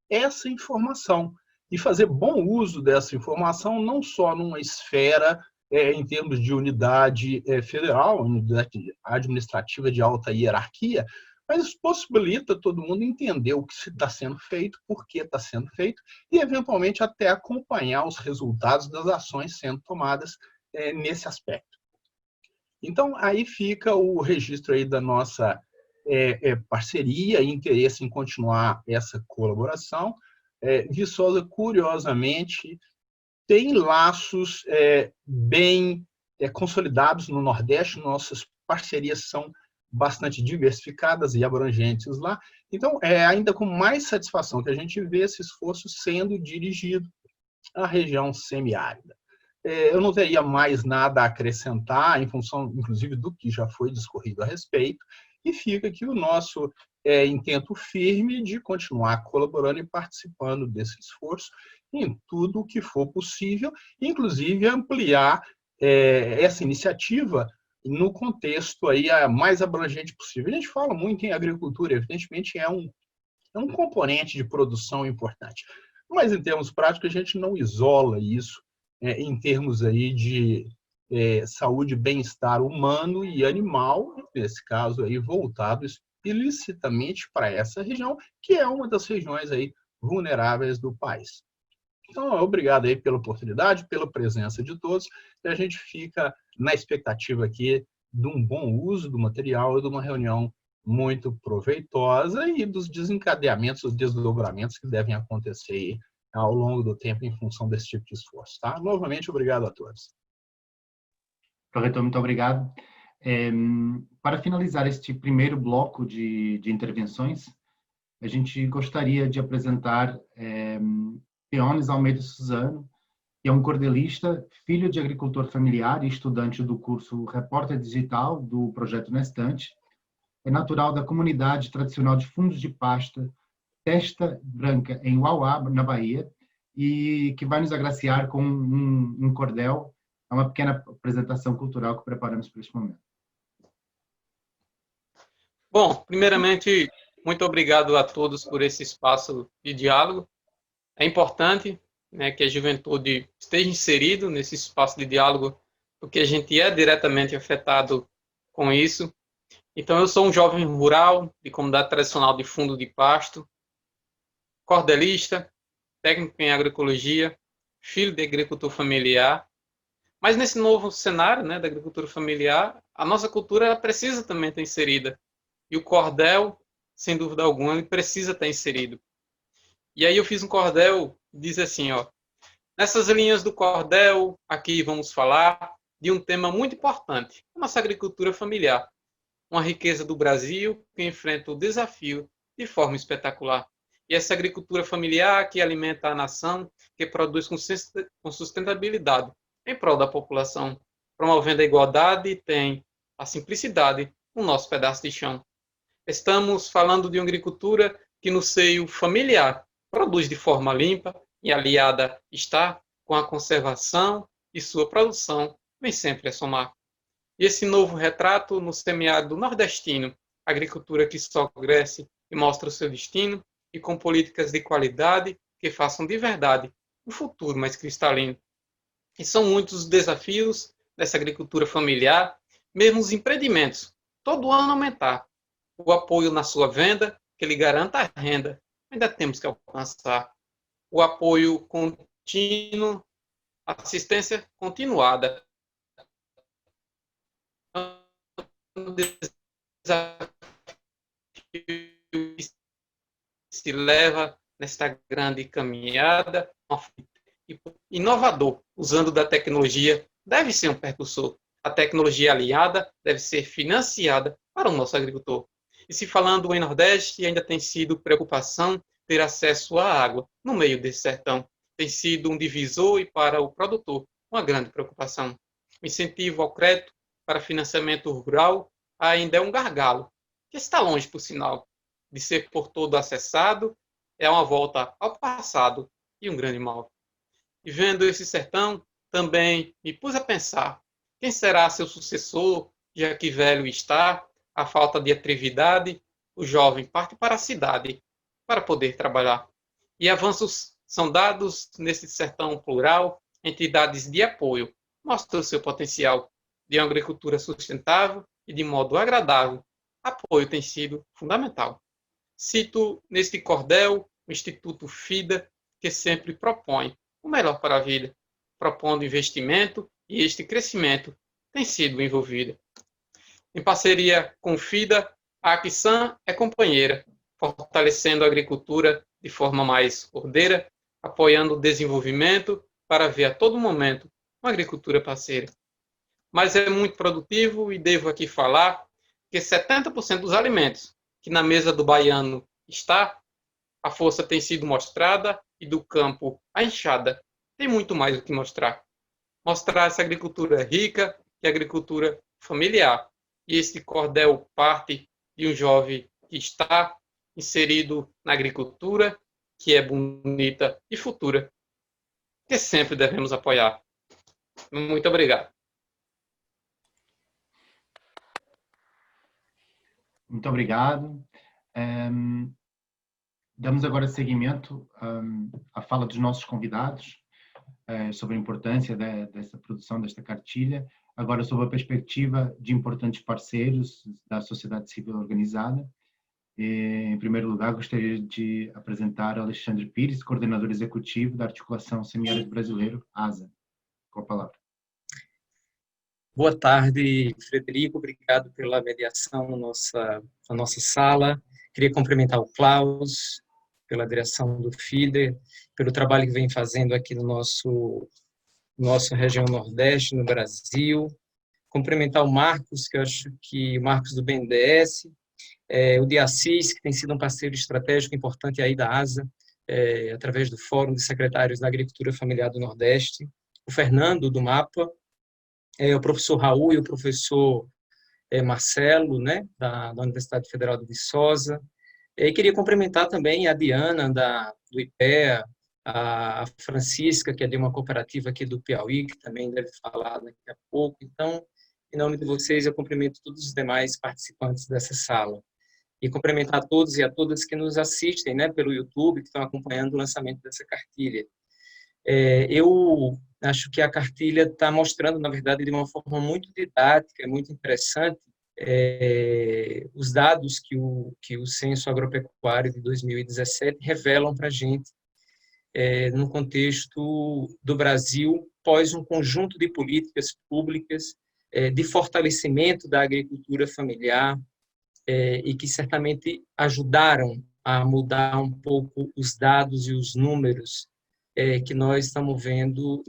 [SPEAKER 7] essa informação e fazer bom uso dessa informação, não só numa esfera em termos de unidade federal, unidade administrativa de alta hierarquia, mas possibilita todo mundo entender o que está sendo feito, por que está sendo feito, e eventualmente até acompanhar os resultados das ações sendo tomadas nesse aspecto. Então, aí fica o registro aí da nossa parceria e interesse em continuar essa colaboração. Viçosa, curiosamente, tem laços bem consolidados no Nordeste, nossas parcerias são bastante diversificadas e abrangentes lá. Então, é ainda com mais satisfação que a gente vê esse esforço sendo dirigido à região semiárida. Eu não teria mais nada a acrescentar, em função, inclusive, do que já foi discorrido a respeito, e fica aqui o nosso intento firme de continuar colaborando e participando desse esforço em tudo o que for possível, inclusive ampliar essa iniciativa no contexto aí mais abrangente possível. A gente fala muito em agricultura, evidentemente é um componente de produção importante, mas em termos práticos a gente não isola isso em termos aí de saúde e bem-estar humano e animal, nesse caso aí voltado explicitamente para essa região, que é uma das regiões aí vulneráveis do país. Então, obrigado aí pela oportunidade, pela presença de todos, e a gente fica na expectativa aqui de um bom uso do material e de uma reunião muito proveitosa e dos desencadeamentos, os desdobramentos que devem acontecer aí ao longo do tempo em função desse tipo de esforço. Tá? Novamente, obrigado a todos.
[SPEAKER 1] Professor, muito obrigado. Para finalizar este primeiro bloco de intervenções, a gente gostaria de apresentar Peones Almeida Suzano, que é um cordelista, filho de agricultor familiar e estudante do curso Repórter Digital do Projeto Na Estante. É natural da comunidade tradicional de Fundos de Pasta, Testa Branca, em Uauá, na Bahia, e que vai nos agraciar com um cordel, é uma pequena apresentação cultural que preparamos para este momento.
[SPEAKER 8] Bom, primeiramente, muito obrigado a todos por esse espaço de diálogo. É importante, né, que a juventude esteja inserido nesse espaço de diálogo, porque a gente é diretamente afetado com isso. Então, eu sou um jovem rural de comunidade tradicional de Fundo de Pasto, cordelista, técnico em agroecologia, filho de agricultor familiar. Mas nesse novo cenário, né, da agricultura familiar, a nossa cultura precisa também estar inserida. E o cordel, sem dúvida alguma, ele precisa estar inserido. E aí eu fiz um cordel que diz assim, ó: nessas linhas do cordel, aqui vamos falar de um tema muito importante, a nossa agricultura familiar, uma riqueza do Brasil que enfrenta o desafio de forma espetacular. E essa agricultura familiar que alimenta a nação, que produz com sustentabilidade em prol da população, promovendo a igualdade e tem a simplicidade no nosso pedaço de chão. Estamos falando de uma agricultura que no seio familiar produz de forma limpa e aliada está com a conservação e sua produção vem sempre a somar. E esse novo retrato no semiárido nordestino, agricultura que só cresce e mostra o seu destino e com políticas de qualidade que façam de verdade um futuro mais cristalino. E são muitos os desafios dessa agricultura familiar, mesmo os empreendimentos, todo ano aumentar. O apoio na sua venda, que lhe garanta a renda, ainda temos que alcançar. O apoio contínuo, assistência continuada. Um desafio que se leva nesta grande caminhada, inovador, usando da tecnologia, deve ser um percussor. A tecnologia aliada deve ser financiada para o nosso agricultor. E se falando em Nordeste, ainda tem sido preocupação ter acesso à água no meio desse sertão. Tem sido um divisor e para o produtor uma grande preocupação. O incentivo ao crédito para financiamento rural ainda é um gargalo, que está longe, por sinal, de ser por todo acessado, é uma volta ao passado e um grande mal. E vendo esse sertão, também me pus a pensar, quem será seu sucessor, já que velho está, a falta de atividade, o jovem parte para a cidade para poder trabalhar. E avanços são dados nesse sertão plural, entidades de apoio, mostram o seu potencial de uma agricultura sustentável e de modo agradável. Apoio tem sido fundamental. Cito neste cordel o Instituto FIDA, que sempre propõe o melhor para a vida, propondo investimento e este crescimento tem sido envolvido. Em parceria com o FIDA, a Aquisan é companheira, fortalecendo a agricultura de forma mais ordeira, apoiando o desenvolvimento para ver a todo momento uma agricultura parceira. Mas é muito produtivo e devo aqui falar que 70% dos alimentos que na mesa do baiano está, a força tem sido mostrada e do campo a enxada. Tem muito mais o que mostrar. Mostrar essa agricultura rica e agricultura familiar. E este cordel parte de um jovem que está inserido na agricultura, que é bonita e futura, que sempre devemos apoiar. Muito obrigado.
[SPEAKER 1] Muito obrigado. Damos agora seguimento à fala dos nossos convidados sobre a importância dessa produção desta cartilha, agora sob a perspectiva de importantes parceiros da sociedade civil organizada. Em primeiro lugar, gostaria de apresentar Alexandre Pires, coordenador executivo da Articulação Semiárido Brasileiro, ASA. Com a palavra.
[SPEAKER 9] Boa tarde, Frederico. Obrigado pela mediação na nossa sala. Queria cumprimentar o Klaus, pela direção do FIDA, pelo trabalho que vem fazendo aqui no nossa região Nordeste, no Brasil. Cumprimentar o Marcos, que eu acho que o Marcos do BNDES, o Diassis, que tem sido um parceiro estratégico importante aí da ASA, através do Fórum de Secretários da Agricultura Familiar do Nordeste, o Fernando, do MAPA, o professor Raul e o professor Marcelo, né, da Universidade Federal de Viçosa, E queria cumprimentar também a Diana, do IPEA, a Francisca, que é de uma cooperativa aqui do Piauí, que também deve falar daqui a pouco. Então, em nome de vocês, eu cumprimento todos os demais participantes dessa sala. E cumprimentar a todos e a todas que nos assistem, né, pelo YouTube, que estão acompanhando o lançamento dessa cartilha. Eu acho que a cartilha está mostrando, na verdade, de uma forma muito didática, muito interessante, os dados que o Censo Agropecuário de 2017 revelam para a gente, no contexto do Brasil, pós um conjunto de políticas públicas de fortalecimento da agricultura familiar, e que certamente ajudaram a mudar um pouco os dados e os números que nós estamos vendo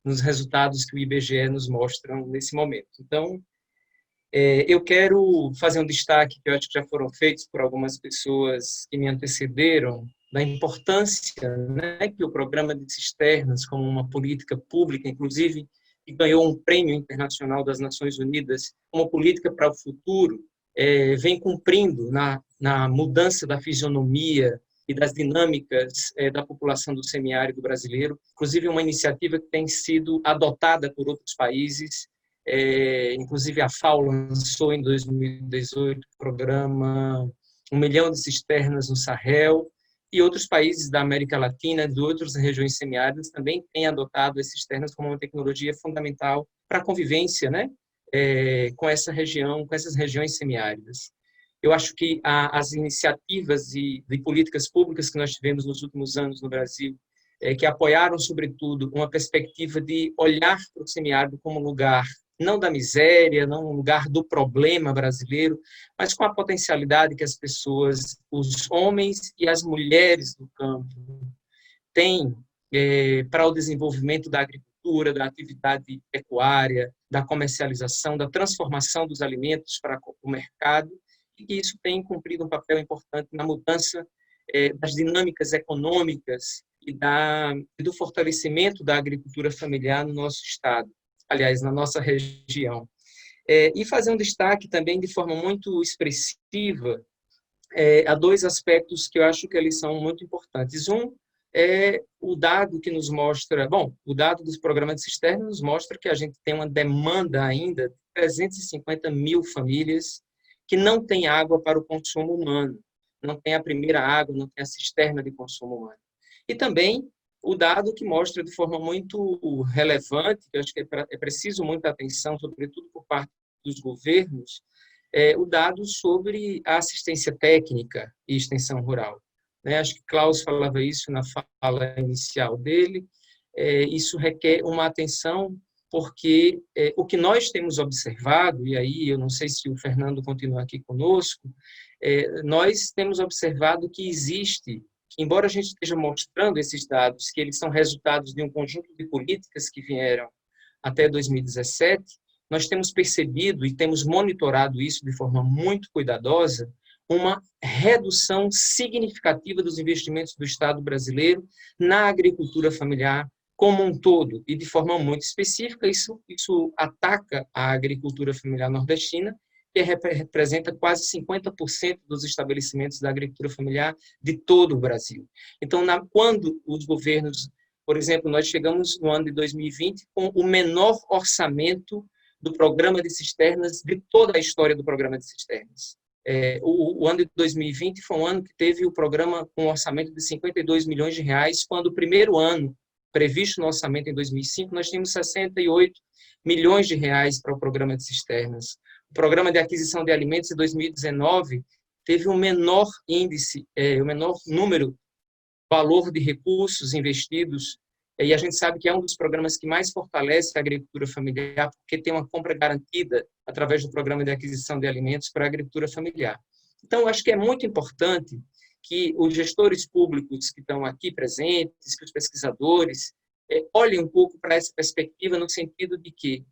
[SPEAKER 9] nos resultados que o IBGE nos mostra nesse momento. Então, eu quero fazer um destaque, que eu acho que já foram feitos por algumas pessoas que me antecederam, da importância, né, que o programa de cisternas, como uma política pública, inclusive, que ganhou um prêmio internacional das Nações Unidas, como política para o futuro, vem cumprindo na mudança da fisionomia e das dinâmicas da população do semiárido brasileiro, inclusive uma iniciativa que tem sido adotada por outros países, inclusive a FAO lançou em 2018 o programa 1 milhão de cisternas no Sahel, e outros países da América Latina, de outras regiões semiáridas, também têm adotado as cisternas como uma tecnologia fundamental para a convivência, né, com essa região, com essas regiões semiáridas. Eu acho que as iniciativas de políticas públicas que nós tivemos nos últimos anos no Brasil, que apoiaram, sobretudo, uma perspectiva de olhar para o semiárido como um lugar não da miséria, não um lugar do problema brasileiro, mas com a potencialidade que as pessoas, os homens e as mulheres do campo têm para o desenvolvimento da agricultura, da atividade pecuária, da comercialização, da transformação dos alimentos para o mercado, e que isso tem cumprido um papel importante na mudança das dinâmicas econômicas e do fortalecimento da agricultura familiar no nosso estado, aliás, na nossa região. E fazer um destaque também de forma muito expressiva a dois aspectos que eu acho que eles são muito importantes. Um é o dado que nos mostra, o dado dos programas de cisterna nos mostra que a gente tem uma demanda ainda de 350 mil famílias que não têm água para o consumo humano, não tem a primeira água, não tem a cisterna de consumo humano. E também o dado que mostra de forma muito relevante, que eu acho que é preciso muita atenção, sobretudo por parte dos governos, o dado sobre a assistência técnica e extensão rural. Acho que Klaus falava isso na fala inicial dele. Isso requer uma atenção, porque o que nós temos observado, e aí eu não sei se o Fernando continua aqui conosco, nós temos observado que existe, embora a gente esteja mostrando esses dados, que eles são resultados de um conjunto de políticas que vieram até 2017, nós temos percebido e temos monitorado isso de forma muito cuidadosa, uma redução significativa dos investimentos do Estado brasileiro na agricultura familiar como um todo, e de forma muito específica, isso ataca a agricultura familiar nordestina, que representa quase 50% dos estabelecimentos da agricultura familiar de todo o Brasil. Então, quando os governos, por exemplo, nós chegamos no ano de 2020 com o menor orçamento do programa de cisternas de toda a história do programa de cisternas. O ano de 2020 foi um ano que teve o programa com um orçamento de 52 milhões de reais, quando o primeiro ano previsto no orçamento em 2005, nós tínhamos 68 milhões de reais para o programa de cisternas. O programa de aquisição de alimentos em 2019 teve o menor índice, o menor número, valor de recursos investidos, e a gente sabe que é um dos programas que mais fortalece a agricultura familiar, porque tem uma compra garantida através do programa de aquisição de alimentos para a agricultura familiar. Então, acho que é muito importante que os gestores públicos que estão aqui presentes, que os pesquisadores, olhem um pouco para essa perspectiva no sentido de que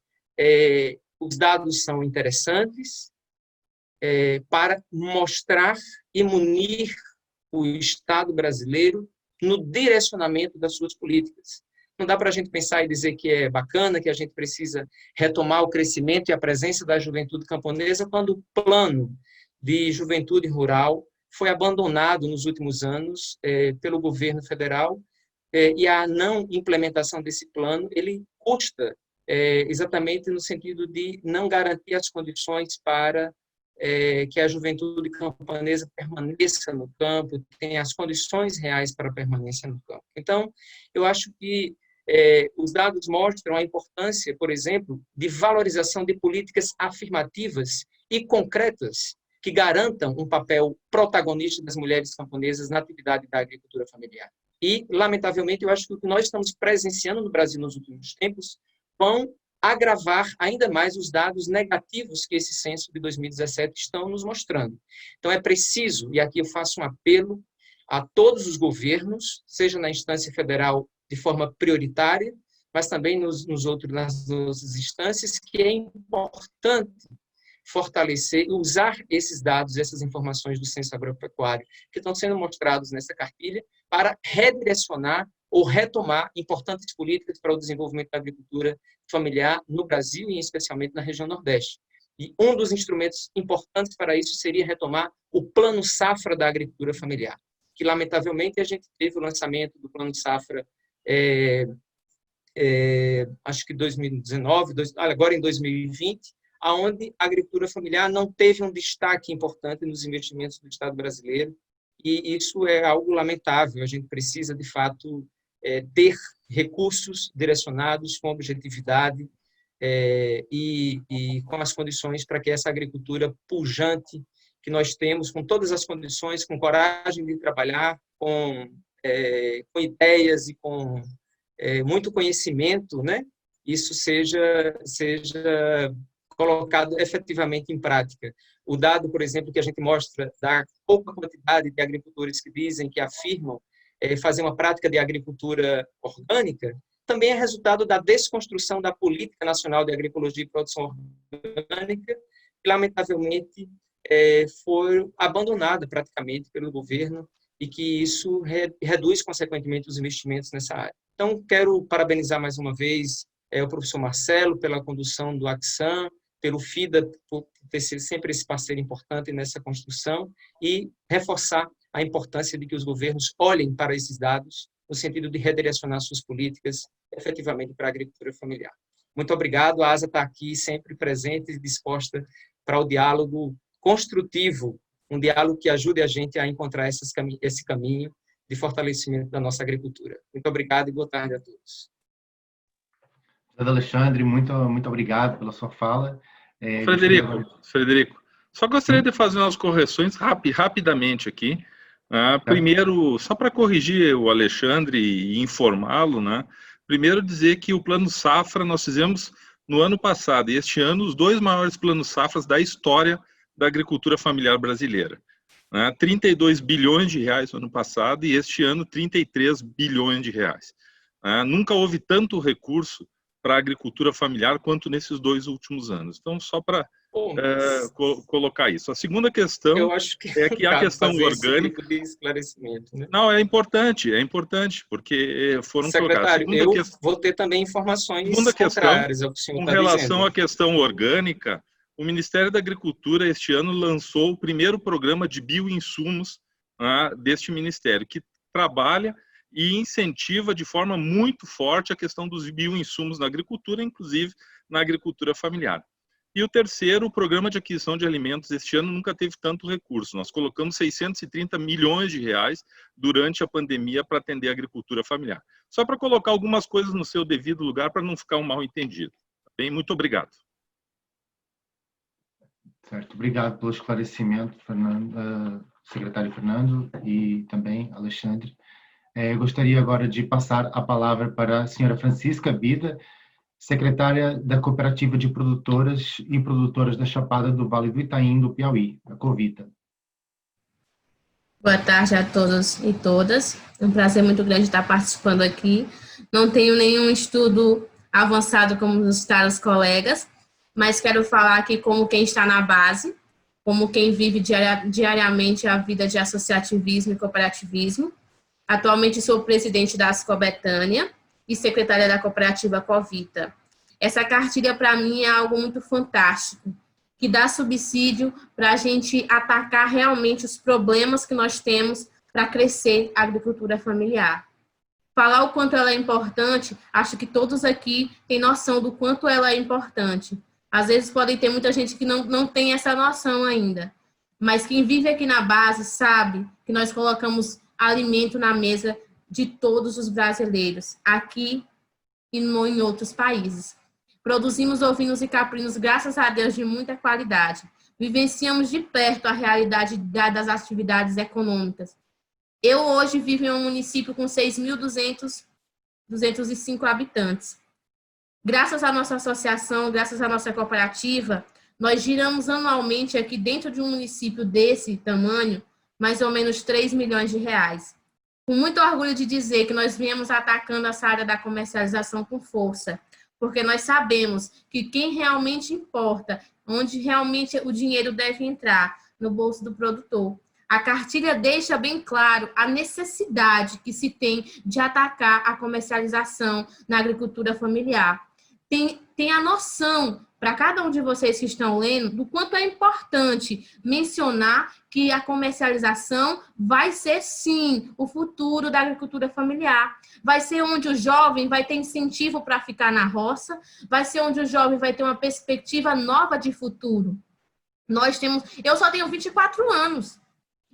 [SPEAKER 9] os dados são interessantes para mostrar e munir o Estado brasileiro no direcionamento das suas políticas. Não dá para a gente pensar e dizer que é bacana, que a gente precisa retomar o crescimento e a presença da juventude camponesa, quando o plano de juventude rural foi abandonado nos últimos anos pelo governo federal, e a não implementação desse plano, ele custa exatamente no sentido de não garantir as condições para que a juventude camponesa permaneça no campo, tenha as condições reais para a permanência no campo. Então, eu acho que os dados mostram a importância, por exemplo, de valorização de políticas afirmativas e concretas que garantam um papel protagonista das mulheres camponesas na atividade da agricultura familiar. E, lamentavelmente, eu acho que o que nós estamos presenciando no Brasil nos últimos tempos vão agravar ainda mais os dados negativos que esse censo de 2017 estão nos mostrando. Então, é preciso, e aqui eu faço um apelo a todos os governos, seja na instância federal de forma prioritária, mas também nas outras instâncias, que é importante fortalecer e usar esses dados, essas informações do censo agropecuário que estão sendo mostrados nessa cartilha para redirecionar ou retomar importantes políticas para o desenvolvimento da agricultura familiar no Brasil e especialmente na região Nordeste. E um dos instrumentos importantes para isso seria retomar o Plano Safra da agricultura familiar, que lamentavelmente a gente teve o lançamento do Plano Safra acho que 2019, agora em 2020, onde a agricultura familiar não teve um destaque importante nos investimentos do Estado brasileiro, e isso é algo lamentável. A gente precisa, de fato, ter recursos direcionados com objetividade e com as condições para que essa agricultura pujante que nós temos, com todas as condições, com coragem de trabalhar, com ideias e com muito conhecimento, né? Isso seja colocado efetivamente em prática. O dado, por exemplo, que a gente mostra da pouca quantidade de agricultores que dizem, que afirmam fazer uma prática de agricultura orgânica, também é resultado da desconstrução da Política Nacional de Agroecologia e Produção Orgânica, que, lamentavelmente, foi abandonada praticamente pelo governo, e que isso reduz, consequentemente, os investimentos nessa área. Então, quero parabenizar mais uma vez o professor Marcelo pela condução do AXAM, pelo FIDA, por ter sido sempre esse parceiro importante nessa construção, e reforçar a importância de que os governos olhem para esses dados no sentido de redirecionar suas políticas efetivamente para a agricultura familiar. Muito obrigado. A ASA está aqui sempre presente e disposta para o diálogo construtivo, um diálogo que ajude a gente a encontrar esse caminho de fortalecimento da nossa agricultura. Muito obrigado e boa tarde a todos.
[SPEAKER 1] Alexandre, muito obrigado pela sua fala.
[SPEAKER 6] Frederico, só gostaria de fazer umas correções rapidamente aqui. Primeiro, só para corrigir o Alexandre e informá-lo, né? Primeiro dizer que o Plano Safra nós fizemos no ano passado, e este ano os 2 maiores planos safras da história da agricultura familiar brasileira. 32 bilhões de reais no ano passado e este ano 33 bilhões de reais. Nunca houve tanto recurso para a agricultura familiar quanto nesses 2 últimos anos. Então, só para colocar isso. A segunda questão é que a questão orgânica...
[SPEAKER 9] Tipo de esclarecimento, né?
[SPEAKER 6] Não, é importante, porque foram
[SPEAKER 9] colocadas. Eu vou ter também informações contrárias ao que o senhor está dizendo.
[SPEAKER 6] Com relação à questão orgânica, o Ministério da Agricultura, este ano, lançou o primeiro programa de bioinsumos deste Ministério, que trabalha e incentiva de forma muito forte a questão dos bioinsumos na agricultura, inclusive na agricultura familiar. E o terceiro, o programa de aquisição de alimentos, este ano nunca teve tanto recurso. Nós colocamos 630 milhões de reais durante a pandemia para atender a agricultura familiar. Só para colocar algumas coisas no seu devido lugar, para não ficar um mal entendido. Bem, muito obrigado.
[SPEAKER 1] Certo, obrigado pelo esclarecimento, secretário Fernando, e também Alexandre. Gostaria agora de passar a palavra para a senhora Francisca Bida, secretária da Cooperativa de Produtoras e Produtoras da Chapada do Vale do Itaim, do Piauí, a Covita.
[SPEAKER 10] Boa tarde a todos e todas. É um prazer muito grande estar participando aqui. Não tenho nenhum estudo avançado como está os colegas, mas quero falar aqui como quem está na base, como quem vive diariamente a vida de associativismo e cooperativismo. Atualmente sou presidente da Asco Betânia e secretária da cooperativa Covita. Essa cartilha, para mim, é algo muito fantástico, que dá subsídio para a gente atacar realmente os problemas que nós temos para crescer a agricultura familiar. Falar o quanto ela é importante, acho que todos aqui têm noção do quanto ela é importante. Às vezes pode ter muita gente que não tem essa noção ainda, mas quem vive aqui na base sabe que nós colocamos alimento na mesa de todos os brasileiros, aqui e em outros países. Produzimos ovinos e caprinos, graças a Deus, de muita qualidade. Vivenciamos de perto a realidade das atividades econômicas. Eu hoje vivo em um município com 6.205 habitantes. Graças à nossa associação, graças à nossa cooperativa, nós giramos anualmente aqui dentro de um município desse tamanho, mais ou menos 3 milhões de reais. Com muito orgulho de dizer que nós viemos atacando essa área da comercialização com força, porque nós sabemos que quem realmente importa, onde realmente o dinheiro deve entrar, no bolso do produtor. A cartilha deixa bem claro a necessidade que se tem de atacar a comercialização na agricultura familiar. Tem a noção, para cada um de vocês que estão lendo, do quanto é importante mencionar que a comercialização vai ser, sim, o futuro da agricultura familiar. Vai ser onde o jovem vai ter incentivo para ficar na roça, vai ser onde o jovem vai ter uma perspectiva nova de futuro. Eu só tenho 24 anos.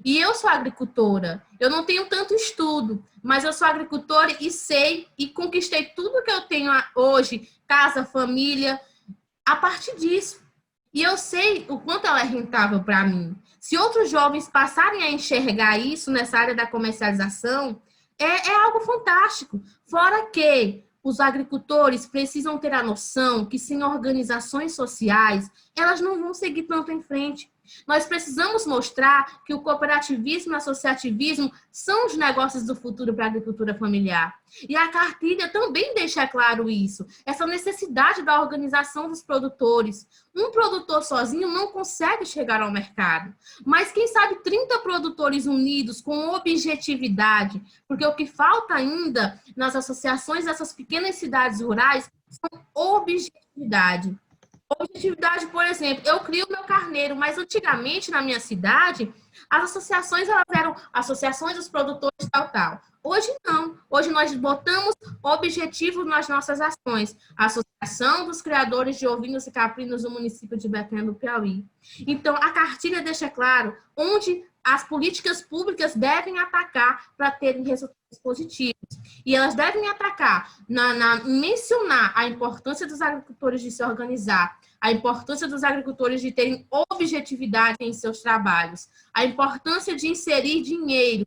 [SPEAKER 10] E eu sou agricultora, eu não tenho tanto estudo, mas eu sou agricultora e sei e conquistei tudo que eu tenho hoje, casa, família, a partir disso. E eu sei o quanto ela é rentável para mim. Se outros jovens passarem a enxergar isso nessa área da comercialização, é algo fantástico. Fora que os agricultores precisam ter a noção que sem organizações sociais, elas não vão seguir tanto em frente. Nós precisamos mostrar que o cooperativismo e o associativismo são os negócios do futuro para a agricultura familiar. E a cartilha também deixa claro isso, essa necessidade da organização dos produtores. Um produtor sozinho não consegue chegar ao mercado, mas quem sabe 30 produtores unidos com objetividade, porque o que falta ainda nas associações dessas pequenas cidades rurais são objetividade. Objetividade, por exemplo, eu crio meu carneiro, mas antigamente na minha cidade, as associações elas eram associações dos produtores tal. Hoje não, hoje nós botamos objetivos nas nossas ações. A Associação dos Criadores de Ovinos e Caprinos do município de Betânia do Piauí. Então, a cartilha deixa claro onde as políticas públicas devem atacar para terem resultados positivos. E elas devem atacar, mencionar a importância dos agricultores de se organizar, a importância dos agricultores de terem objetividade em seus trabalhos, a importância de inserir dinheiro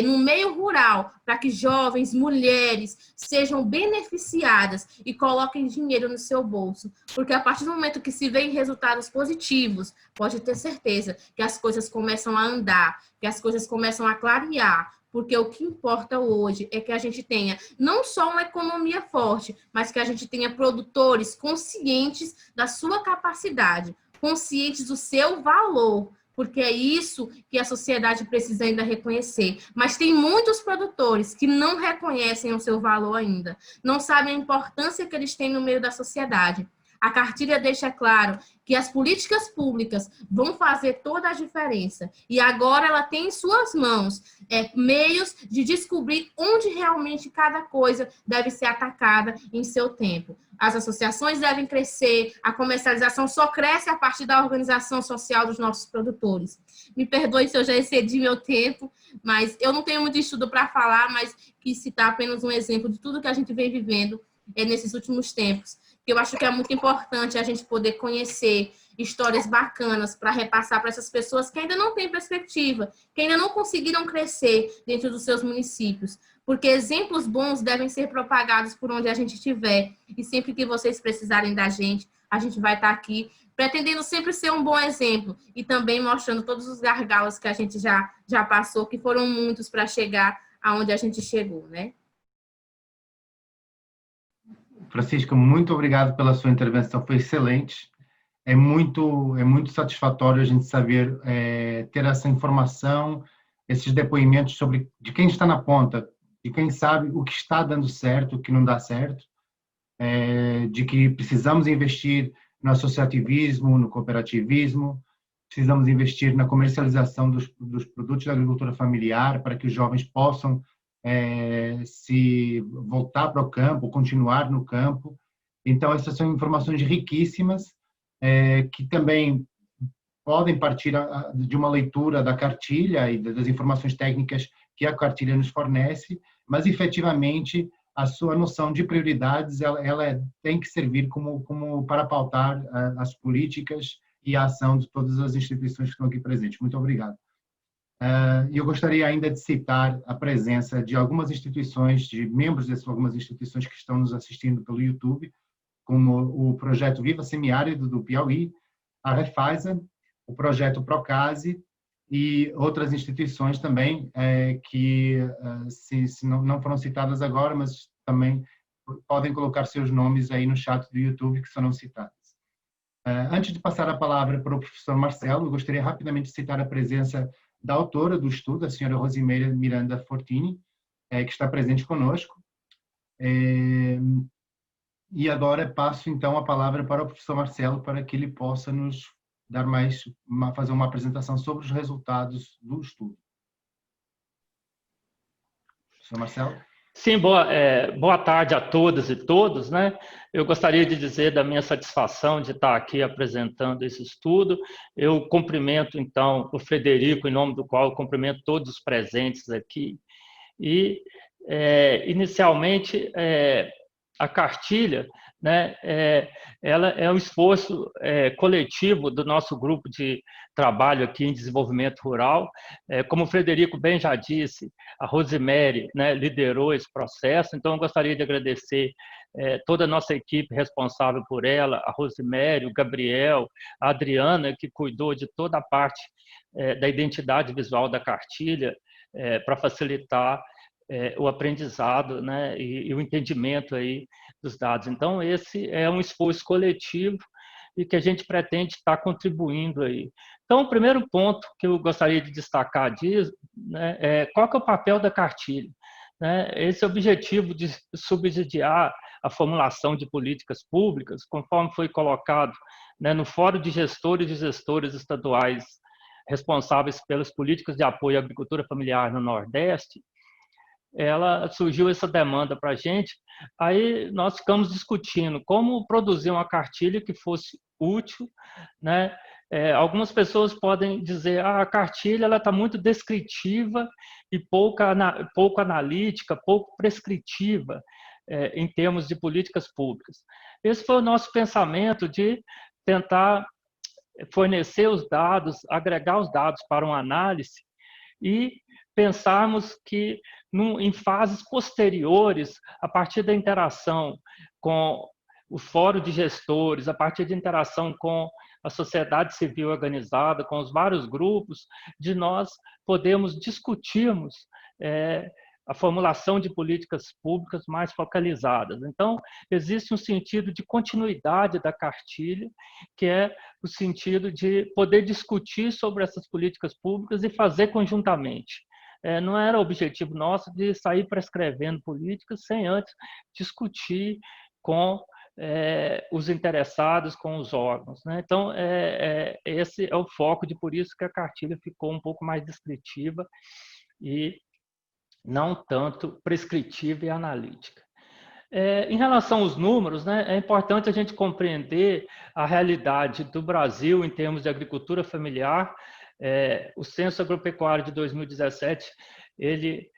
[SPEAKER 10] no meio rural para que jovens, mulheres sejam beneficiadas e coloquem dinheiro no seu bolso. Porque a partir do momento que se vê resultados positivos, pode ter certeza que as coisas começam a andar, que as coisas começam a clarear, porque o que importa hoje é que a gente tenha não só uma economia forte, mas que a gente tenha produtores conscientes da sua capacidade, conscientes do seu valor, porque é isso que a sociedade precisa ainda reconhecer. Mas tem muitos produtores que não reconhecem o seu valor ainda, não sabem a importância que eles têm no meio da sociedade. A cartilha deixa claro que as políticas públicas vão fazer toda a diferença. E agora ela tem em suas mãos meios de descobrir onde realmente cada coisa deve ser atacada em seu tempo. As associações devem crescer, a comercialização só cresce a partir da organização social dos nossos produtores. Me perdoe se eu já excedi meu tempo, mas eu não tenho muito estudo para falar, mas quis citar apenas um exemplo de tudo que a gente vem vivendo nesses últimos tempos. Eu acho que é muito importante a gente poder conhecer histórias bacanas para repassar para essas pessoas que ainda não têm perspectiva, que ainda não conseguiram crescer dentro dos seus municípios. Porque exemplos bons devem ser propagados por onde a gente estiver. E sempre que vocês precisarem da gente, a gente vai estar aqui, pretendendo sempre ser um bom exemplo. E também mostrando todos os gargalos que a gente já passou, que foram muitos para chegar aonde a gente chegou, né?
[SPEAKER 1] Francisca, muito obrigado pela sua intervenção, foi excelente. É muito satisfatório a gente saber ter essa informação, esses depoimentos de quem está na ponta, de quem sabe o que está dando certo, o que não dá certo, de que precisamos investir no associativismo, no cooperativismo. Precisamos investir na comercialização dos produtos da agricultura familiar para que os jovens possam se voltar para o campo, continuar no campo. Então, essas são informações riquíssimas que também podem partir de uma leitura da cartilha e das informações técnicas que a cartilha nos fornece, mas, efetivamente, a sua noção de prioridades ela tem que servir como para pautar as políticas e a ação de todas as instituições que estão aqui presentes. Muito obrigado. Eu gostaria ainda de citar a presença de algumas instituições, de membros dessas algumas instituições que estão nos assistindo pelo YouTube, como o projeto Viva Semiárido do Piauí, a Refasa, o projeto Procase e outras instituições também que se não foram citadas agora, mas também podem colocar seus nomes aí no chat do YouTube que serão citadas. Antes de passar a palavra para o professor Marcelo, eu gostaria rapidamente de citar a presença da autora do estudo, a senhora Rosimeira Miranda Fortini, que está presente conosco. E agora passo, então, a palavra para o professor Marcelo, para que ele possa nos dar fazer uma apresentação sobre os resultados do estudo. Professor Marcelo?
[SPEAKER 11] Sim, boa tarde a todas e todos, né? Eu gostaria de dizer da minha satisfação de estar aqui apresentando esse estudo. Eu cumprimento, então, o Frederico, em nome do qual eu cumprimento todos os presentes aqui. E, inicialmente, a cartilha, né, ela é um esforço coletivo do nosso grupo de trabalho aqui em desenvolvimento rural. Como o Frederico bem já disse, a Rosemary, né, liderou esse processo, então eu gostaria de agradecer toda a nossa equipe responsável por ela, a Rosemary, o Gabriel, a Adriana, que cuidou de toda a parte da identidade visual da cartilha para facilitar o aprendizado, né, e o entendimento aí dos dados. Então, esse é um esforço coletivo e que a gente pretende estar contribuindo aí. Então, o primeiro ponto que eu gostaria de destacar disso, né, qual que é o papel da cartilha? Né? Esse objetivo de subsidiar a formulação de políticas públicas, conforme foi colocado, né, no Fórum de Gestores e Gestoras Estaduais responsáveis pelas políticas de apoio à agricultura familiar no Nordeste, surgiu essa demanda para a gente, aí nós ficamos discutindo como produzir uma cartilha que fosse útil, né? Algumas pessoas podem dizer a cartilha está muito descritiva e pouco analítica, pouco prescritiva em termos de políticas públicas. Esse foi o nosso pensamento de tentar fornecer os dados, agregar os dados para uma análise e pensarmos que em fases posteriores, a partir da interação com o fórum de gestores, a partir de interação com a sociedade civil organizada, com os vários grupos, de nós podermos discutirmos a formulação de políticas públicas mais focalizadas. Então, existe um sentido de continuidade da cartilha, que é o sentido de poder discutir sobre essas políticas públicas e fazer conjuntamente. Não era o objetivo nosso de sair prescrevendo políticas sem antes discutir com os interessados, com os órgãos, né? Então, esse é o foco, por isso que a cartilha ficou um pouco mais descritiva e não tanto prescritiva e analítica. Em relação aos números, né, é importante a gente compreender a realidade do Brasil em termos de agricultura familiar. O Censo Agropecuário de 2017, ele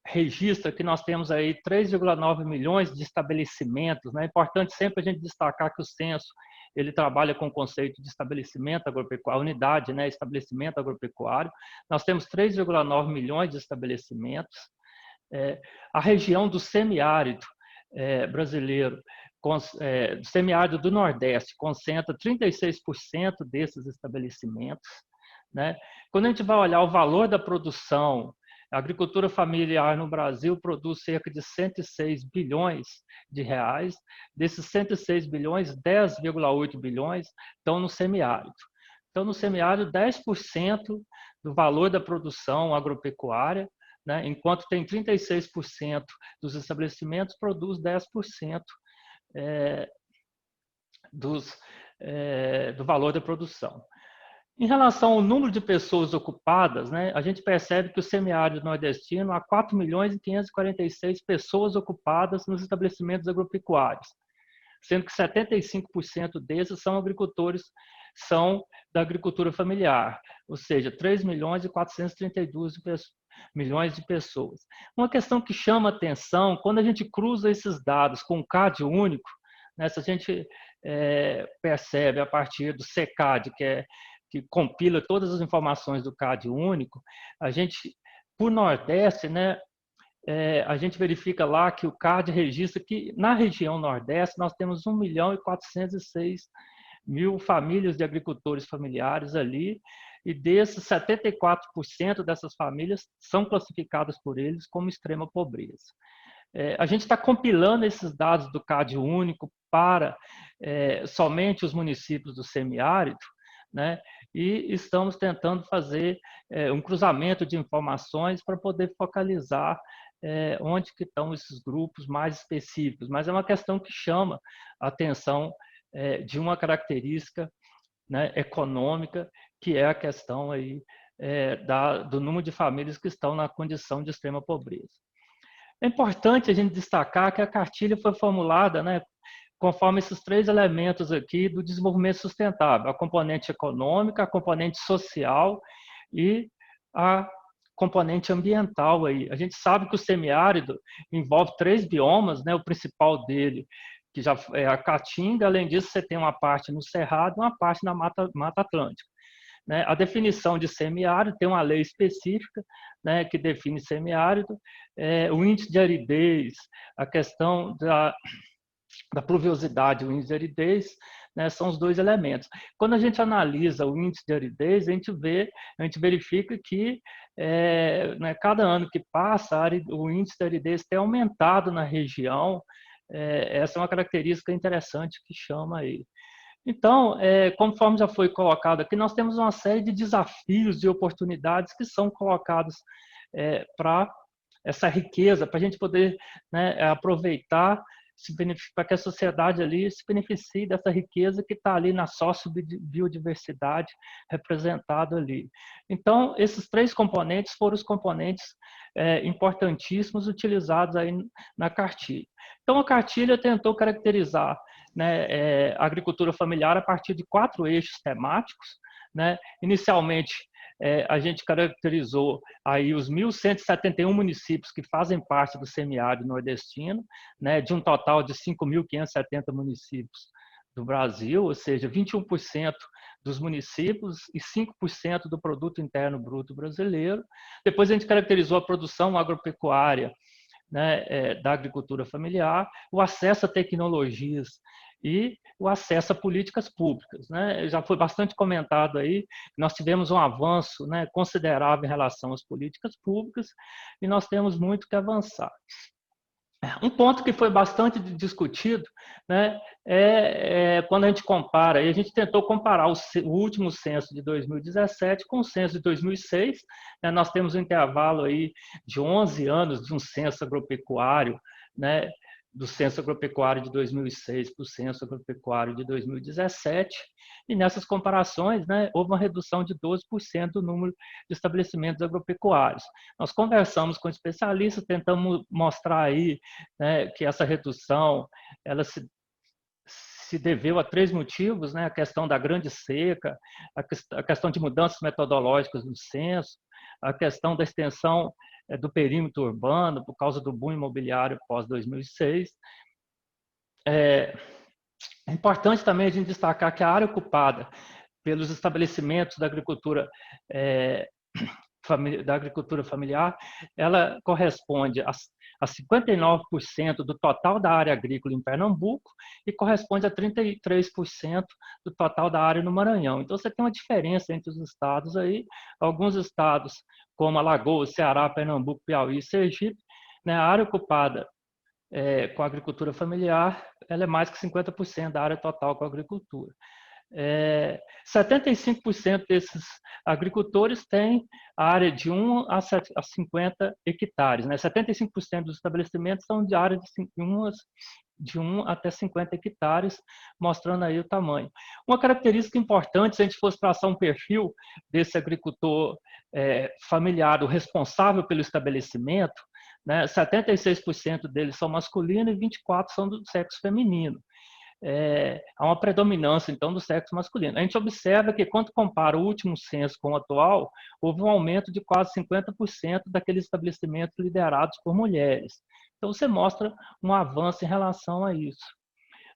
[SPEAKER 11] registra que nós temos aí 3,9 milhões de estabelecimentos, né? É importante sempre a gente destacar que o censo ele trabalha com o conceito de estabelecimento agropecuário, unidade, né? Estabelecimento agropecuário. Nós temos 3,9 milhões de estabelecimentos. A região do semiárido brasileiro, semiárido do Nordeste, concentra 36% desses estabelecimentos, né? Quando a gente vai olhar o valor da produção, a agricultura familiar no Brasil produz cerca de 106 bilhões de reais. Desses 106 bilhões, 10,8 bilhões estão no semiárido. Então, no semiárido, 10% do valor da produção agropecuária, né, enquanto tem 36% dos estabelecimentos, produz 10% do valor da produção. Em relação ao número de pessoas ocupadas, né, a gente percebe que o semiárido nordestino há 4.546.000 pessoas ocupadas nos estabelecimentos agropecuários, sendo que 75% desses são agricultores, são da agricultura familiar, ou seja, 3.432.000.000 de pessoas. Uma questão que chama atenção, quando a gente cruza esses dados com o CAD único, né, se a gente percebe a partir do CECAD, que compila todas as informações do CAD único, a gente, por Nordeste, né, a gente verifica lá que o CAD registra que na região Nordeste nós temos 1.406.000 famílias de agricultores familiares ali, e desses 74% dessas famílias são classificadas por eles como extrema pobreza. A gente está compilando esses dados do CAD único para somente os municípios do semiárido, né? E estamos tentando fazer um cruzamento de informações para poder focalizar onde que estão esses grupos mais específicos. Mas é uma questão que chama a atenção de uma característica, né, econômica, que é a questão aí, do número de famílias que estão na condição de extrema pobreza. É importante a gente destacar que a cartilha foi formulada, né, conforme esses 3 elementos aqui do desenvolvimento sustentável: a componente econômica, a componente social e a componente ambiental. Aí. A gente sabe que o semiárido envolve 3 biomas, né, o principal dele, que já é a Caatinga. Além disso, você tem uma parte no Cerrado e uma parte na Mata Atlântica. Né? A definição de semiárido tem uma lei específica, né, que define semiárido, o índice de aridez, a questão da pluviosidade, o índice de aridez, né, são os 2 elementos. Quando a gente analisa o índice de aridez, a gente verifica que né, cada ano que passa, o índice de aridez tem aumentado na região. Essa é uma característica interessante que chama aí. Então, conforme já foi colocado aqui, nós temos uma série de desafios e oportunidades que são colocados para essa riqueza, para a gente poder, né, aproveitar, para que a sociedade ali se beneficie dessa riqueza que está ali na sociobiodiversidade representada ali. Então, esses 3 componentes foram os componentes importantíssimos utilizados aí na cartilha. Então, a cartilha tentou caracterizar, né, a agricultura familiar a partir de 4 eixos temáticos. Né? Inicialmente, a gente caracterizou aí os 1.171 municípios que fazem parte do semiárido nordestino, né, de um total de 5.570 municípios do Brasil, ou seja, 21% dos municípios e 5% do produto interno bruto brasileiro. Depois a gente caracterizou a produção agropecuária, né, da agricultura familiar, o acesso a tecnologias e o acesso a políticas públicas. Né? Já foi bastante comentado aí, nós tivemos um avanço, né, considerável em relação às políticas públicas e nós temos muito que avançar. Um ponto que foi bastante discutido, né, quando a gente compara, e a gente tentou comparar o último censo de 2017 com o censo de 2006, né, nós temos um intervalo aí de 11 anos de um censo agropecuário, né, do censo agropecuário de 2006 para o censo agropecuário de 2017, e nessas comparações, né, houve uma redução de 12% do número de estabelecimentos agropecuários. Nós conversamos com especialistas, tentamos mostrar aí, né, que essa redução ela se deveu a 3 motivos, né, a questão da grande seca, a questão de mudanças metodológicas no censo, a questão da extensão do perímetro urbano, por causa do boom imobiliário pós-2006. É importante também a gente destacar que a área ocupada pelos estabelecimentos da agricultura familiar, ela corresponde a 59% do total da área agrícola em Pernambuco e corresponde a 33% do total da área no Maranhão. Então, você tem uma diferença entre os estados aí. Alguns estados, como Alagoas, Ceará, Pernambuco, Piauí e Sergipe, né, a área ocupada com a agricultura familiar, ela é mais que 50% da área total com a agricultura. 75% desses agricultores têm área de 1 a 50 hectares. Né? 75% dos estabelecimentos são de área de 1 até 50 hectares, mostrando aí o tamanho. Uma característica importante, se a gente fosse traçar um perfil desse agricultor familiar, o responsável pelo estabelecimento, né, 76% deles são masculinos e 24% são do sexo feminino. Há uma predominância, então, do sexo masculino. A gente observa que, quando compara o último censo com o atual, houve um aumento de quase 50% daqueles estabelecimentos liderados por mulheres. Então, você mostra um avanço em relação a isso.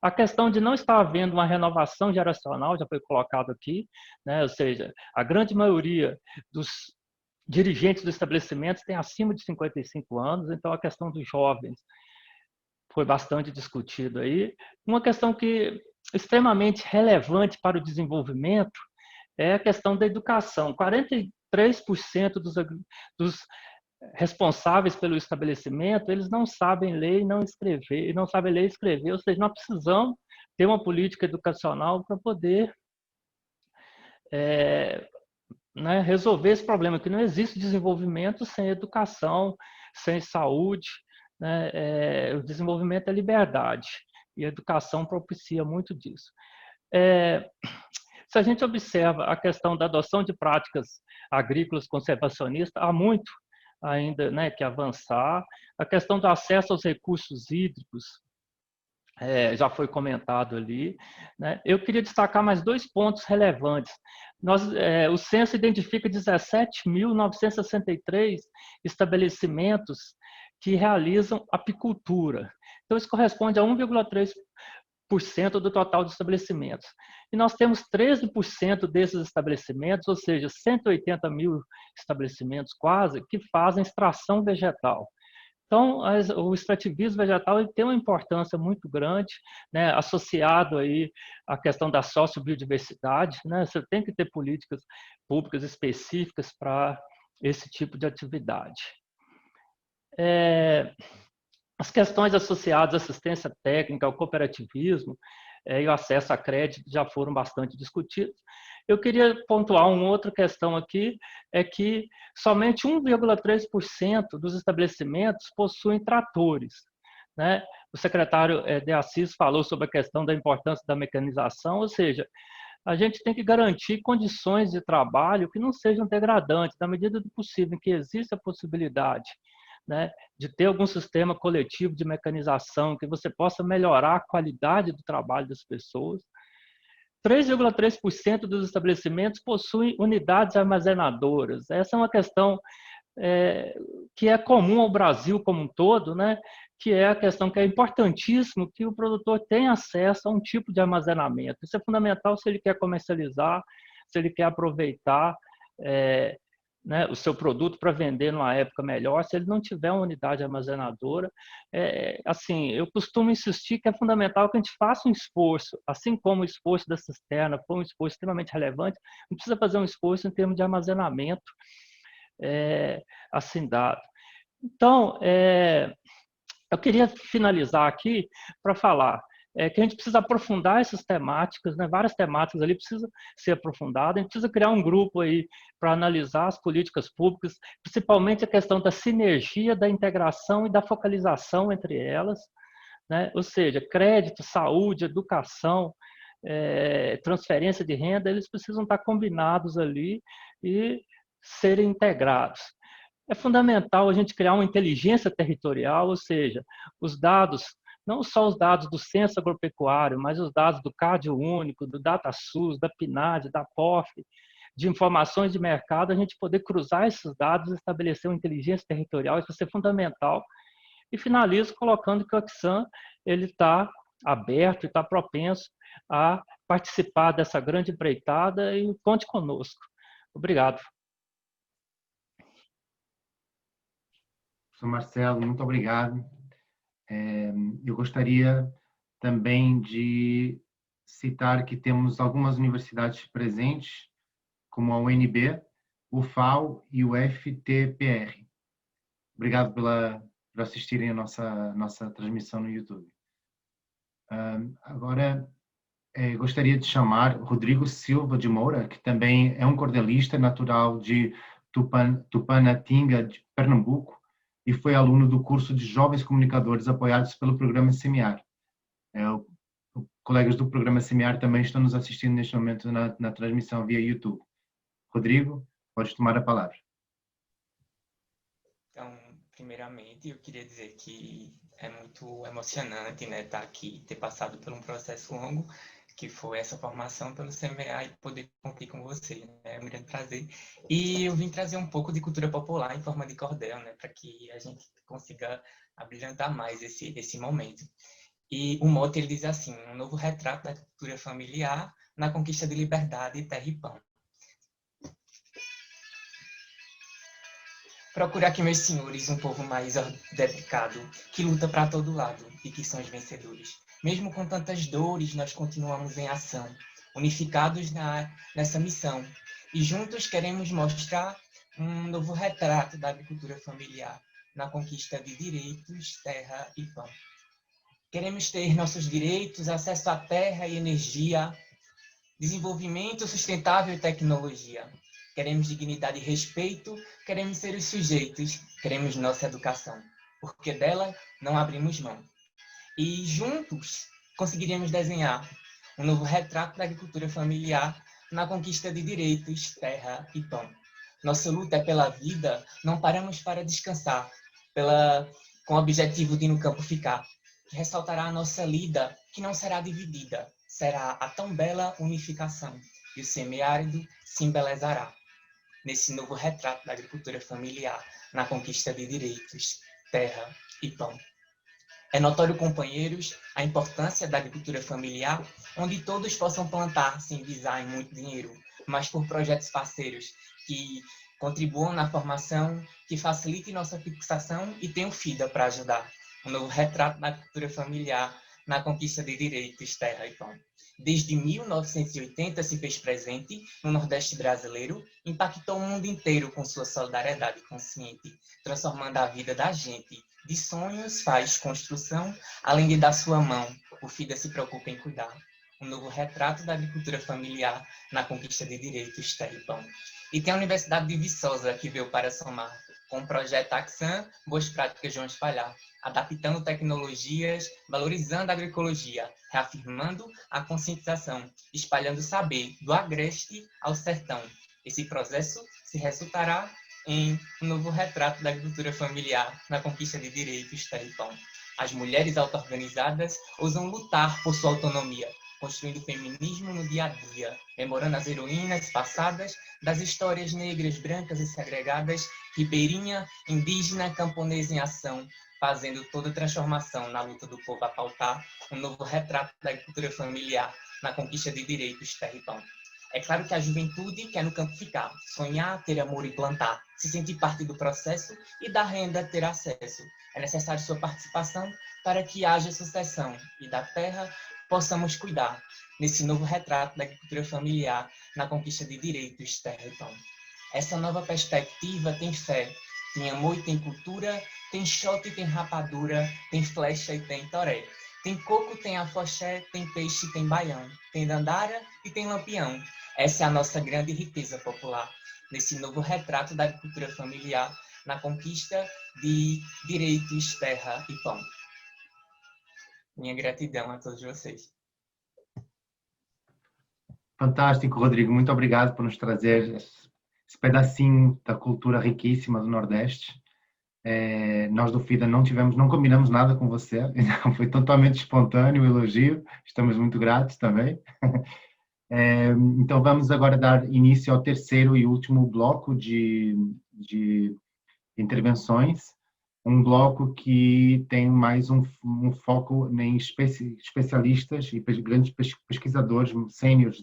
[SPEAKER 11] A questão de não estar havendo uma renovação geracional já foi colocado aqui, né? Ou seja, a grande maioria dos dirigentes dos estabelecimentos tem acima de 55 anos, então a questão dos jovens foi bastante discutido aí. Uma questão que é extremamente relevante para o desenvolvimento é a questão da educação. 43% dos responsáveis pelo estabelecimento, eles não sabem ler e não escrever, ou seja, nós precisamos ter uma política educacional para poder né, resolver esse problema, que não existe desenvolvimento sem educação, sem saúde, né? O desenvolvimento é liberdade, e a educação propicia muito disso. Se a gente observa a questão da adoção de práticas agrícolas conservacionistas, há muito ainda, né, que avançar. A questão do acesso aos recursos hídricos já foi comentado ali, né? Eu queria destacar mais 2 pontos relevantes. O censo identifica 17.963 estabelecimentos que realizam apicultura. Então, isso corresponde a 1,3% do total de estabelecimentos. E nós temos 13% desses estabelecimentos, ou seja, 180 mil estabelecimentos quase, que fazem extração vegetal. Então, o extrativismo vegetal ele tem uma importância muito grande, né, associado aí à questão da sociobiodiversidade, né? Você tem que ter políticas públicas específicas para esse tipo de atividade. As questões associadas à assistência técnica, ao cooperativismo e o acesso a crédito já foram bastante discutidos. Eu queria pontuar uma outra questão aqui, é que somente 1,3% dos estabelecimentos possuem tratores, né? O secretário de Assis falou sobre a questão da importância da mecanização, ou seja, a gente tem que garantir condições de trabalho que não sejam degradantes, na medida do possível, em que existe a possibilidade, né, de ter algum sistema coletivo de mecanização, que você possa melhorar a qualidade do trabalho das pessoas. 3,3% dos estabelecimentos possuem unidades armazenadoras. Essa é uma questão que é comum ao Brasil como um todo, né? Que é a questão que é importantíssimo que o produtor tenha acesso a um tipo de armazenamento. Isso é fundamental se ele quer comercializar, se ele quer aproveitar né, o seu produto para vender numa época melhor, se ele não tiver uma unidade armazenadora. Assim, eu costumo insistir que é fundamental que a gente faça um esforço, assim como o esforço da cisterna foi um esforço extremamente relevante, a gente precisa fazer um esforço em termos de armazenamento assim dado. Então, eu queria finalizar aqui para falar que a gente precisa aprofundar essas temáticas, né? Várias temáticas ali precisam ser aprofundadas, a gente precisa criar um grupo aí para analisar as políticas públicas, principalmente a questão da sinergia, da integração e da focalização entre elas, né? Ou seja, crédito, saúde, educação, transferência de renda, eles precisam estar combinados ali e serem integrados. É fundamental a gente criar uma inteligência territorial, ou seja, os dados, não só os dados do Censo Agropecuário, mas os dados do Cádio Único, do DataSUS, da PNAD, da POF, de informações de mercado, a gente poder cruzar esses dados e estabelecer uma inteligência territorial, isso vai ser fundamental. E finalizo colocando que o Oxam está aberto e está propenso a participar dessa grande empreitada e conte conosco. Obrigado.
[SPEAKER 1] Professor Marcelo, muito obrigado. Eu gostaria também de citar que temos algumas universidades presentes, como a UNB, o FAO e o FTPR. Obrigado por assistirem a nossa transmissão no YouTube. Agora, gostaria de chamar Rodrigo Silva de Moura, que também é um cordelista natural de Tupanatinga, de Pernambuco, e foi aluno do curso de Jovens Comunicadores apoiados pelo programa Semear. Colegas do programa Semear também estão nos assistindo neste momento na transmissão via YouTube. Rodrigo, pode tomar a palavra.
[SPEAKER 12] Então, primeiramente, eu queria dizer que é muito emocionante, né, estar aqui, ter passado por um processo longo, que foi essa formação pelo CMA, e poder cumprir com você, né? É um grande prazer. E eu vim trazer um pouco de cultura popular em forma de cordel, né, para que a gente consiga abrilhantar mais esse momento. E o mote, ele diz assim: um novo retrato da cultura familiar na conquista de liberdade, terra e pão. Procure aqui, meus senhores, um povo mais dedicado, que luta para todo lado e que são os vencedores. Mesmo com tantas dores, nós continuamos em ação, unificados nessa missão. E juntos queremos mostrar um novo retrato da agricultura familiar, na conquista de direitos, terra e pão. Queremos ter nossos direitos, acesso à terra e energia, desenvolvimento sustentável e tecnologia. Queremos dignidade e respeito, queremos ser os sujeitos, queremos nossa educação, porque dela não abrimos mão. E juntos conseguiremos desenhar um novo retrato da agricultura familiar na conquista de direitos, terra e pão. Nossa luta é pela vida, não paramos para descansar, com o objetivo de no campo ficar, que ressaltará a nossa lida, que não será dividida, será a tão bela unificação, e o semiárido se embelezará nesse novo retrato da agricultura familiar, na conquista de direitos, terra e pão. É notório, companheiros, a importância da agricultura familiar, onde todos possam plantar sem visar em muito dinheiro, mas por projetos parceiros que contribuam na formação, que facilitem nossa fixação e tenham FIDA para ajudar. Um novo retrato da agricultura familiar na conquista de direitos, terra e pão. Desde 1980 se fez presente no Nordeste brasileiro, impactou o mundo inteiro com sua solidariedade consciente, transformando a vida da gente. De sonhos faz construção, além de dar sua mão, o FIDA se preocupa em cuidar. Um novo retrato da agricultura familiar na conquista de direitos, terra e pão. E tem a Universidade de Viçosa, que veio para somar, com o projeto Axan, boas práticas vão espalhar, adaptando tecnologias, valorizando a agroecologia, reafirmando a conscientização, espalhando o saber do agreste ao sertão. Esse processo se resultará em um novo retrato da agricultura familiar na conquista de direitos, terra e pão. As mulheres auto-organizadas ousam lutar por sua autonomia, construindo o feminismo no dia a dia, memorando as heroínas passadas das histórias negras, brancas e segregadas, ribeirinha, indígena, camponesa em ação, fazendo toda a transformação na luta do povo a pautar um novo retrato da agricultura familiar na conquista de direitos, terra e pão. É claro que a juventude quer no campo ficar, sonhar, ter amor e plantar, se sentir parte do processo e da renda ter acesso. É necessário sua participação para que haja sucessão e da terra possamos cuidar nesse novo retrato da agricultura familiar na conquista de direitos, terra e pão. Essa nova perspectiva tem fé, tem amor e tem cultura, tem shot e tem rapadura, tem flecha e tem toré. Tem coco, tem afoxé, tem peixe e tem baião, tem dandara e tem lampião. Essa é a nossa grande riqueza popular, nesse novo retrato da agricultura familiar na conquista de direitos, terra e pão. Minha gratidão a todos vocês.
[SPEAKER 1] Fantástico, Rodrigo. Muito obrigado por nos trazer esse pedacinho da cultura riquíssima do Nordeste. Nós do FIDA não combinamos nada com você, foi totalmente espontâneo o elogio, estamos muito gratos também. Então vamos agora dar início ao terceiro e último bloco de intervenções, um bloco que tem mais um foco em especialistas e grandes pesquisadores sêniores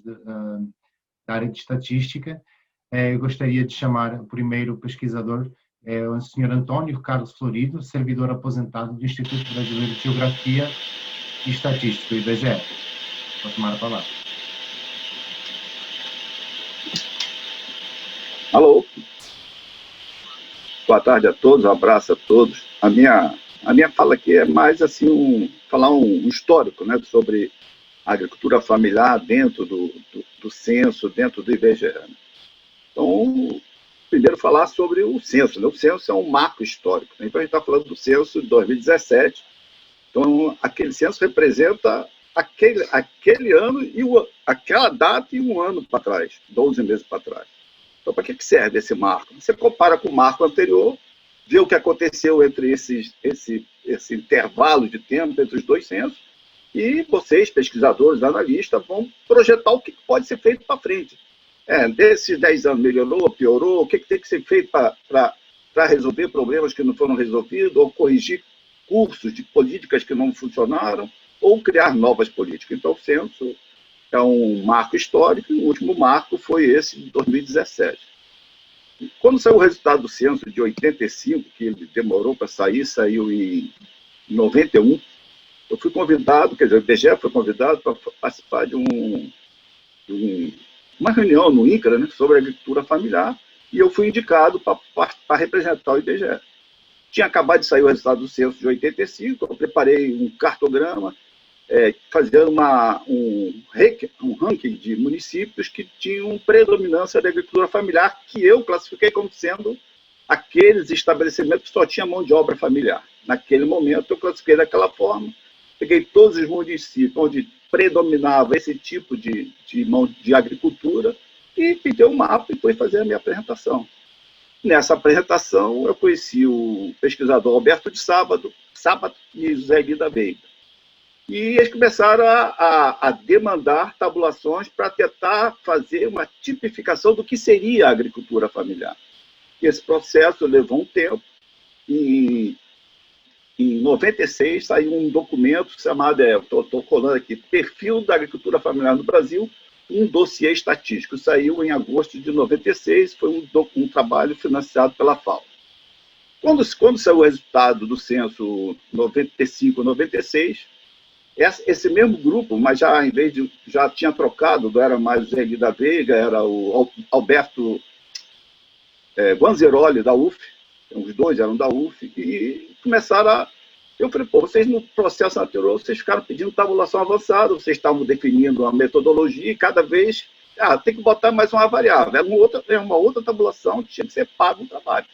[SPEAKER 1] da área de estatística. Eu gostaria de chamar o primeiro pesquisador, o senhor Antônio Carlos Florido, servidor aposentado do Instituto Brasileiro de Geografia e Estatística, IBGE. Vou tomar a palavra.
[SPEAKER 13] Alô. Boa tarde a todos, um abraço a todos. A minha fala aqui é mais assim, falar um histórico, né, sobre a agricultura familiar dentro do censo, dentro do IBGE. Então, primeiro falar sobre o censo. Né? O censo é um marco histórico. Né? Então, a gente está falando do censo de 2017. Então, aquele censo representa aquele ano e aquela data e um ano para trás, 12 meses para trás. Então, para que serve esse marco? Você compara com o marco anterior, vê o que aconteceu entre esse intervalo de tempo entre os dois censos, e vocês, pesquisadores, analistas, vão projetar o que pode ser feito para frente. Desses 10 anos melhorou, piorou, o que tem que ser feito para resolver problemas que não foram resolvidos, ou corrigir cursos de políticas que não funcionaram, ou criar novas políticas. Então, o censo é um marco histórico, e o último marco foi esse de 2017. Quando saiu o resultado do censo de 85, que ele demorou para sair, saiu em 91, eu fui convidado, quer dizer, o IBGE foi convidado para participar de uma reunião no INCRA, né, sobre agricultura familiar, e eu fui indicado para representar o IBGE. Tinha acabado de sair o resultado do censo de 85, eu preparei um cartograma, fazendo um ranking de municípios que tinham predominância da agricultura familiar, que eu classifiquei como sendo aqueles estabelecimentos que só tinham mão de obra familiar. Naquele momento, eu classifiquei daquela forma, peguei todos os municípios onde predominava esse tipo de agricultura e pintei um mapa e fui fazer a minha apresentação. Nessa apresentação, eu conheci o pesquisador Alberto de Sábado e José Guida Veiga. E eles começaram a demandar tabulações para tentar fazer uma tipificação do que seria a agricultura familiar. E esse processo levou um tempo, e em 96 saiu um documento chamado, estou colando aqui, Perfil da Agricultura Familiar no Brasil, um dossiê estatístico. Saiu em agosto de 96, foi um trabalho financiado pela FAO. Quando saiu o resultado do censo 95-96, esse mesmo grupo, mas já em vez de já tinha trocado, não era mais o Zé Guida Veiga, era o Alberto Guanzeroli da UF, os dois eram da UF, e começaram eu falei, vocês no processo anterior, vocês ficaram pedindo tabulação avançada, vocês estavam definindo a metodologia, e cada vez, tem que botar mais uma variável, era uma outra tabulação que tinha que ser pago o trabalho.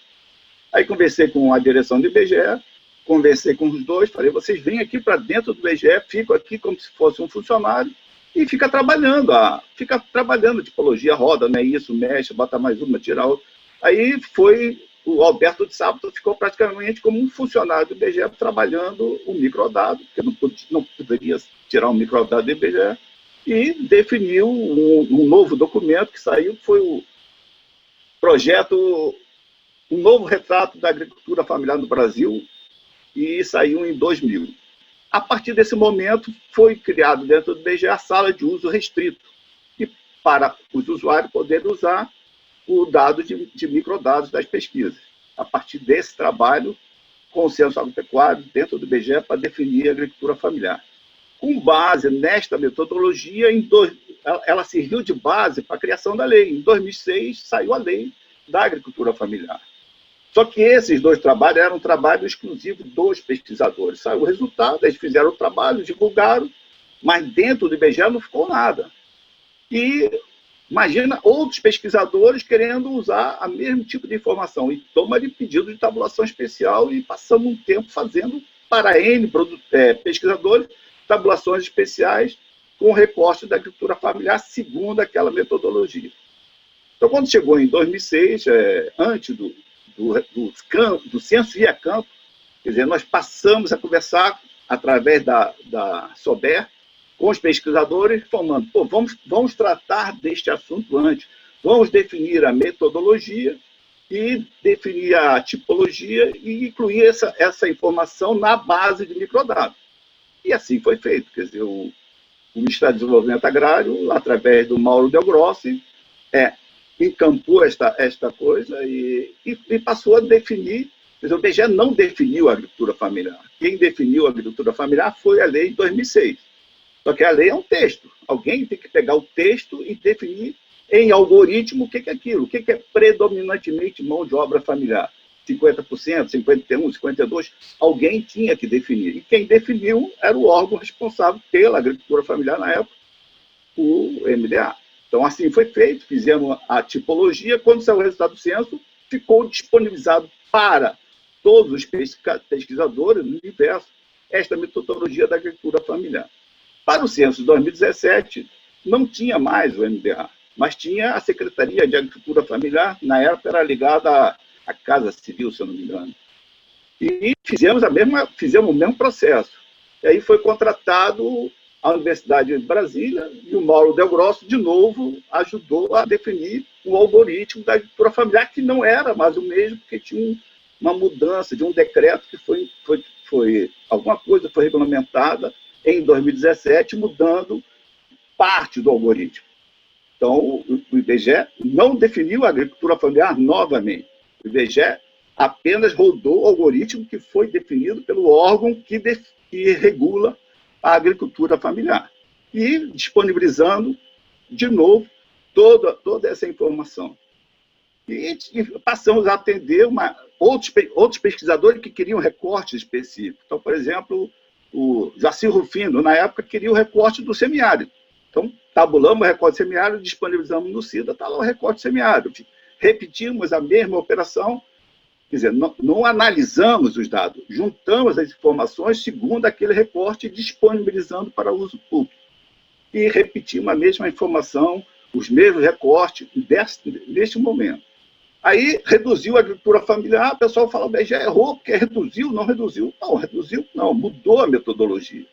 [SPEAKER 13] Aí conversei com a direção do IBGE, conversei com os dois, falei, vocês vêm aqui para dentro do IBGE, ficam aqui como se fosse um funcionário, e fica trabalhando tipologia, roda, né, isso, mexe, bota mais uma, tira outra. Aí o Alberto de Sábado ficou praticamente como um funcionário do IBGE trabalhando o microdado, porque não poderia tirar um microdado do IBGE, e definiu um novo documento que saiu, que foi o projeto, um novo retrato da agricultura familiar no Brasil, e saiu em 2000. A partir desse momento, foi criado dentro do IBGE a sala de uso restrito, e para os usuários poderem usar o dado de microdados das pesquisas. A partir desse trabalho, com o censo agropecuário dentro do IBGE para definir a agricultura familiar. Com base nesta metodologia, ela serviu de base para a criação da lei. Em 2006, saiu a lei da agricultura familiar. Só que esses dois trabalhos eram um trabalho exclusivo dos pesquisadores. Saiu o resultado, eles fizeram o trabalho, divulgaram, mas dentro do IBGE não ficou nada. E imagina outros pesquisadores querendo usar o mesmo tipo de informação. E toma de pedido de tabulação especial e passamos um tempo fazendo para N pesquisadores tabulações especiais com recorte da agricultura familiar segundo aquela metodologia. Então, quando chegou em 2006, antes do censo via campo, quer dizer, nós passamos a conversar através da SOBER com os pesquisadores, formando, vamos tratar deste assunto antes, vamos definir a metodologia e definir a tipologia e incluir essa informação na base de microdados. E assim foi feito, quer dizer, o Ministério do Desenvolvimento Agrário, através do Mauro Del Grossi, encampou esta coisa e passou a definir, quer dizer, o IBGE não definiu a agricultura familiar. Quem definiu a agricultura familiar foi a lei de 2006. Só que a lei é um texto. Alguém tem que pegar o texto e definir em algoritmo o que é aquilo, o que é predominantemente mão de obra familiar. 50%, 51%, 52%, alguém tinha que definir. E quem definiu era o órgão responsável pela agricultura familiar na época, o MDA. Então, assim foi feito, fizemos a tipologia, quando saiu o resultado do censo, ficou disponibilizado para todos os pesquisadores do universo esta metodologia da agricultura familiar. Para o censo de 2017, não tinha mais o MDA, mas tinha a Secretaria de Agricultura Familiar, na época era ligada à Casa Civil, se eu não me engano. E fizemos o mesmo processo. E aí foi contratado a Universidade de Brasília e o Mauro Del Grosso, de novo, ajudou a definir o algoritmo da agricultura familiar, que não era mais o mesmo, porque tinha uma mudança de um decreto que alguma coisa foi regulamentada em 2017, mudando parte do algoritmo. Então, o IBGE não definiu a agricultura familiar novamente. O IBGE apenas rodou o algoritmo que foi definido pelo órgão que regula a agricultura familiar. E disponibilizando, de novo, toda essa informação. E passamos a atender outros pesquisadores que queriam recortes específicos. Então, por exemplo, o Jacir Rufino, na época, queria o recorte do semiárido. Então, tabulamos o recorte semiárido, disponibilizamos no CIDA, está lá o recorte semiárido. Repetimos a mesma operação, quer dizer, não analisamos os dados, juntamos as informações segundo aquele recorte, disponibilizando para uso público. E repetimos a mesma informação, os mesmos recortes, neste momento. Aí, reduziu a agricultura familiar, o pessoal fala, o IBGE errou, porque reduziu, não reduziu. Não, reduziu, não, mudou a metodologia.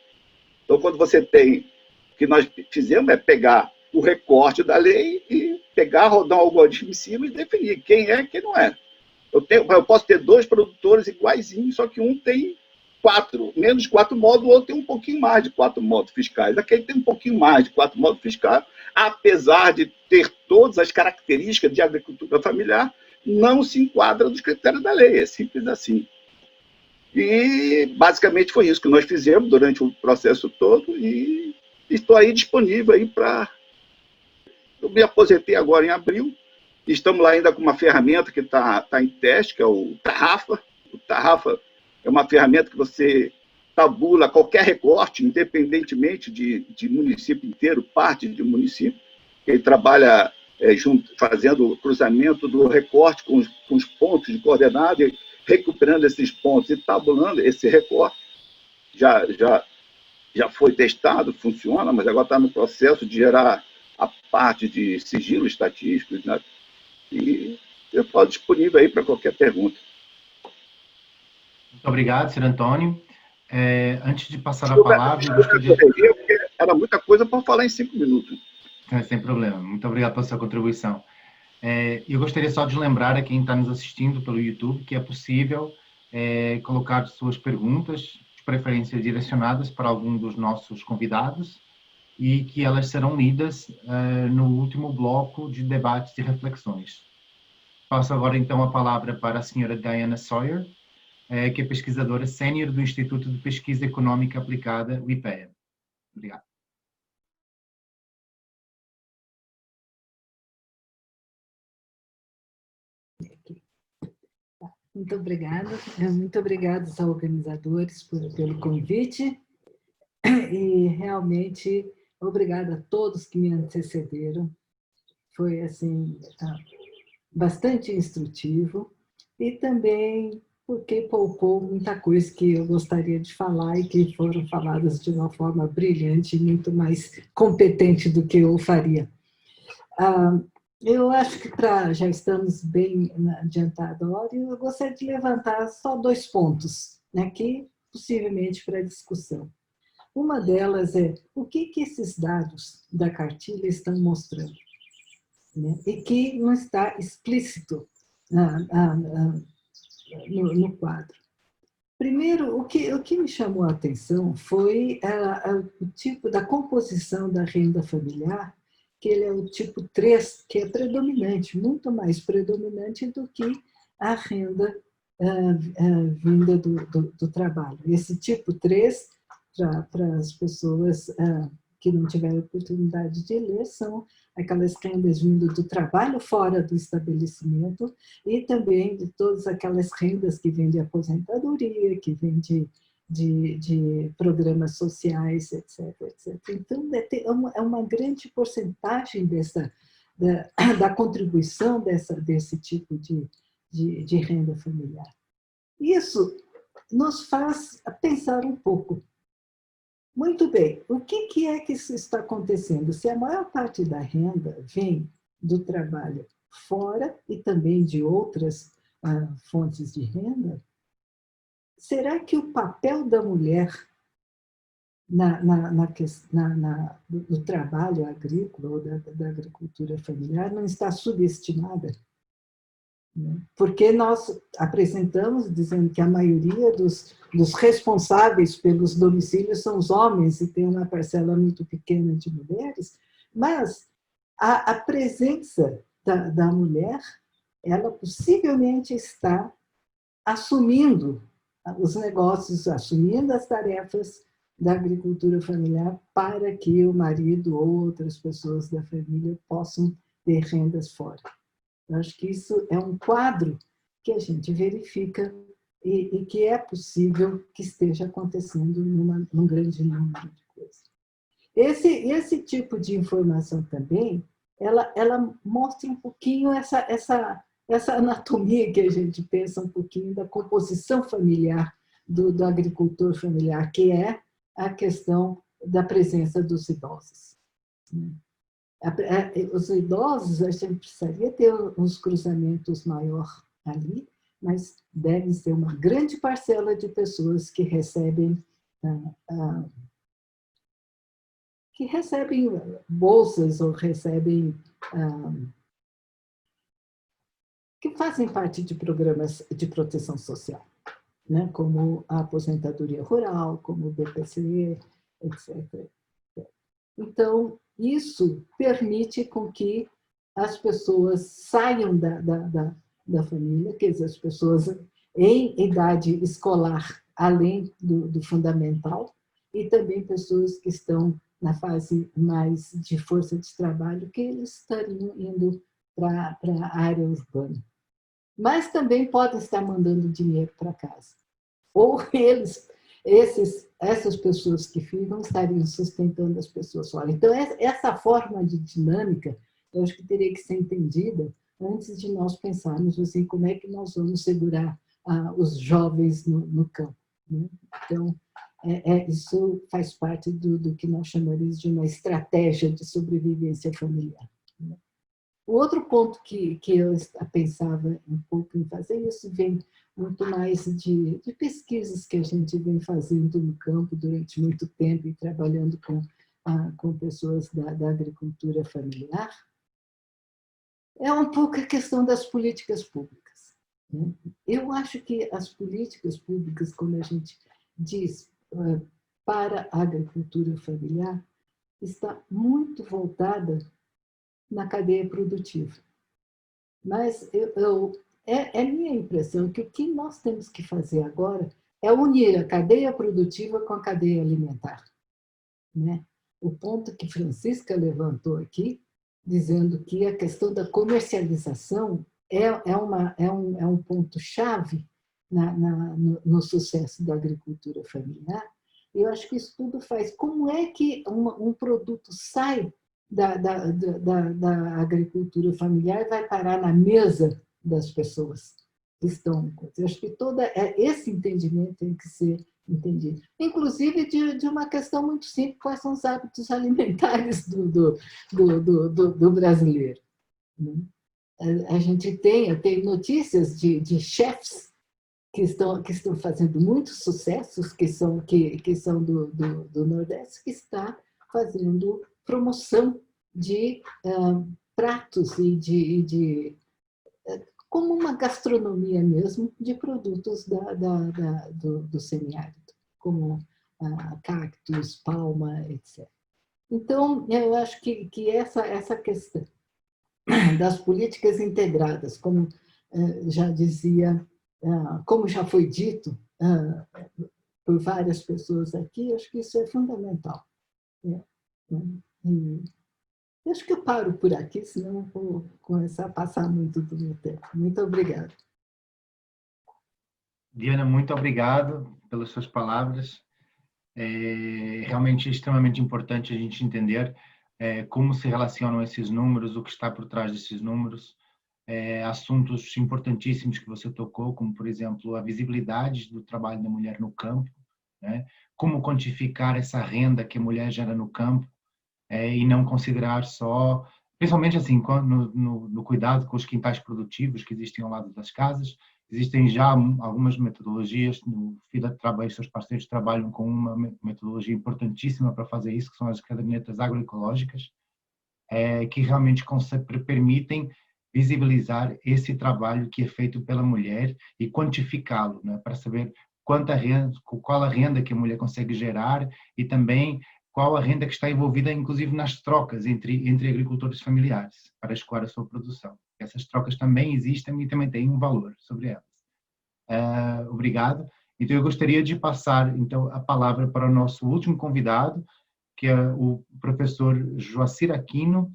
[SPEAKER 13] Então, quando você tem, o que nós fizemos é pegar o recorte da lei e pegar, rodar um algoritmo em cima e definir quem é e quem não é. Eu posso ter 2 produtores iguaizinhos, só que um tem menos de 4 modos, o outro tem um pouquinho mais de 4 modos fiscais. Aquele tem um pouquinho mais de 4 modos fiscais, apesar de ter todas as características de agricultura familiar, não se enquadra nos critérios da lei, é simples assim. E, basicamente, foi isso que nós fizemos durante o processo todo e estou aí disponível aí para... Eu me aposentei agora em abril, estamos lá ainda com uma ferramenta que está em teste, que é o Tarrafa. O Tarrafa é uma ferramenta que você tabula qualquer recorte, independentemente de município inteiro, parte de município. Ele trabalha fazendo o cruzamento do recorte com os pontos de coordenada, e recuperando esses pontos e tabulando esse recorte. Já foi testado, funciona, mas agora está no processo de gerar a parte de sigilo estatístico, né? E eu estou disponível aí para qualquer pergunta.
[SPEAKER 1] Muito obrigado, Sr. Antônio. Antes de passar a palavra...
[SPEAKER 13] Era muita coisa para falar em 5 minutos.
[SPEAKER 1] Sem problema. Muito obrigado pela sua contribuição. Eu gostaria só de lembrar a quem está nos assistindo pelo YouTube que é possível colocar suas perguntas, de preferência direcionadas para algum dos nossos convidados, e que elas serão lidas no último bloco de debates e reflexões. Passo agora, então, a palavra para a senhora Diana Sawyer, que é pesquisadora sênior do Instituto de Pesquisa Econômica Aplicada, o IPEA. Obrigado.
[SPEAKER 14] Muito obrigada. Muito obrigada aos organizadores pelo convite. E, realmente, obrigada a todos que me antecederam. Foi, assim, bastante instrutivo. E também porque poupou muita coisa que eu gostaria de falar e que foram faladas de uma forma brilhante e muito mais competente do que eu faria. Eu acho que já estamos bem adiantados a hora, e eu gostaria de levantar só 2 pontos aqui, possivelmente para discussão. Uma delas é o que esses dados da cartilha estão mostrando, né? E que não está explícito no quadro. Primeiro, o que me chamou a atenção foi o tipo da composição da renda familiar, que ele é o tipo 3, que é predominante, muito mais predominante do que a renda vinda do trabalho. Esse tipo 3, para as pessoas que não tiveram oportunidade de ler são aquelas rendas vindo do trabalho fora do estabelecimento e também de todas aquelas rendas que vêm de aposentadoria, que vêm de programas sociais, etc, etc. Então, é uma grande porcentagem da contribuição desse tipo de renda familiar. Isso nos faz pensar um pouco. Muito bem, o que é que isso está acontecendo? Se a maior parte da renda vem do trabalho fora e também de outras fontes de renda, será que o papel da mulher no trabalho agrícola ou da agricultura familiar não está subestimada? Porque nós apresentamos dizendo que a maioria dos responsáveis pelos domicílios são os homens e tem uma parcela muito pequena de mulheres, mas a presença da mulher, ela possivelmente está assumindo os negócios, assumindo as tarefas da agricultura familiar para que o marido ou outras pessoas da família possam ter rendas fora. Eu acho que isso é um quadro que a gente verifica e que é possível que esteja acontecendo num grande número de coisas. Esse tipo de informação também, ela mostra um pouquinho essa anatomia que a gente pensa um pouquinho da composição familiar do agricultor familiar, que é a questão da presença dos idosos. Os idosos, a gente precisaria ter uns cruzamentos maior ali, mas deve ser uma grande parcela de pessoas que recebem bolsas ou recebem que fazem parte de programas de proteção social, né? Como a aposentadoria rural, como o BPCE, etc. Então, isso permite com que as pessoas saiam da família, quer dizer, as pessoas em idade escolar, além do fundamental, e também pessoas que estão na fase mais de força de trabalho, que eles estariam indo para a área urbana. Mas também podem estar mandando dinheiro para casa. Ou essas pessoas que ficam estariam sustentando as pessoas fora. Então, essa forma de dinâmica, eu acho que teria que ser entendida antes de nós pensarmos assim, como é que nós vamos segurar os jovens no campo. Né? Então, isso faz parte do que nós chamaríamos de uma estratégia de sobrevivência familiar. Né? O outro ponto que eu pensava um pouco em fazer, isso vem muito mais de pesquisas que a gente vem fazendo no campo durante muito tempo e trabalhando com pessoas da agricultura familiar, é um pouco a questão das políticas públicas. Né? Eu acho que as políticas públicas, como a gente diz, para a agricultura familiar, está muito voltada na cadeia produtiva. Mas é minha impressão que o que nós temos que fazer agora é unir a cadeia produtiva com a cadeia alimentar. Né? O ponto que Francisca levantou aqui, dizendo que a questão da comercialização é um ponto-chave no sucesso da agricultura familiar, eu acho que isso tudo faz. Como é que um produto sai da agricultura familiar e vai parar na mesa das pessoas que estão? Eu acho que todo esse entendimento tem que ser entendido. Inclusive de uma questão muito simples, quais são os hábitos alimentares do brasileiro. A gente tem notícias de chefs que estão fazendo muitos sucessos, que são do Nordeste, que está fazendo promoção de pratos e como uma gastronomia mesmo, de produtos do semiárido, como cactos, palma, etc. Então, eu acho que essa questão das políticas integradas, como já dizia, como já foi dito por várias pessoas aqui, acho que isso é fundamental. E acho que eu paro por aqui, senão eu vou começar a passar muito do meu tempo. Muito obrigada.
[SPEAKER 1] Diana, muito obrigado pelas suas palavras. É realmente extremamente importante a gente entender como se relacionam esses números, o que está por trás desses números, assuntos importantíssimos que você tocou, como, por exemplo, a visibilidade do trabalho da mulher no campo, né? Como quantificar essa renda que a mulher gera no campo, e não considerar só, principalmente assim, no cuidado com os quintais produtivos que existem ao lado das casas. Existem já algumas metodologias, no FIDA e seus parceiros trabalham com uma metodologia importantíssima para fazer isso, que são as cadernetas agroecológicas, que realmente permitem visibilizar esse trabalho que é feito pela mulher e quantificá-lo, né, para saber qual a renda que a mulher consegue gerar e também qual a renda que está envolvida, inclusive, nas trocas entre agricultores familiares para escoar a sua produção. Essas trocas também existem e também têm um valor sobre elas. Obrigado. Então, eu gostaria de passar então a palavra para o nosso último convidado, que é o professor Joacir Aquino,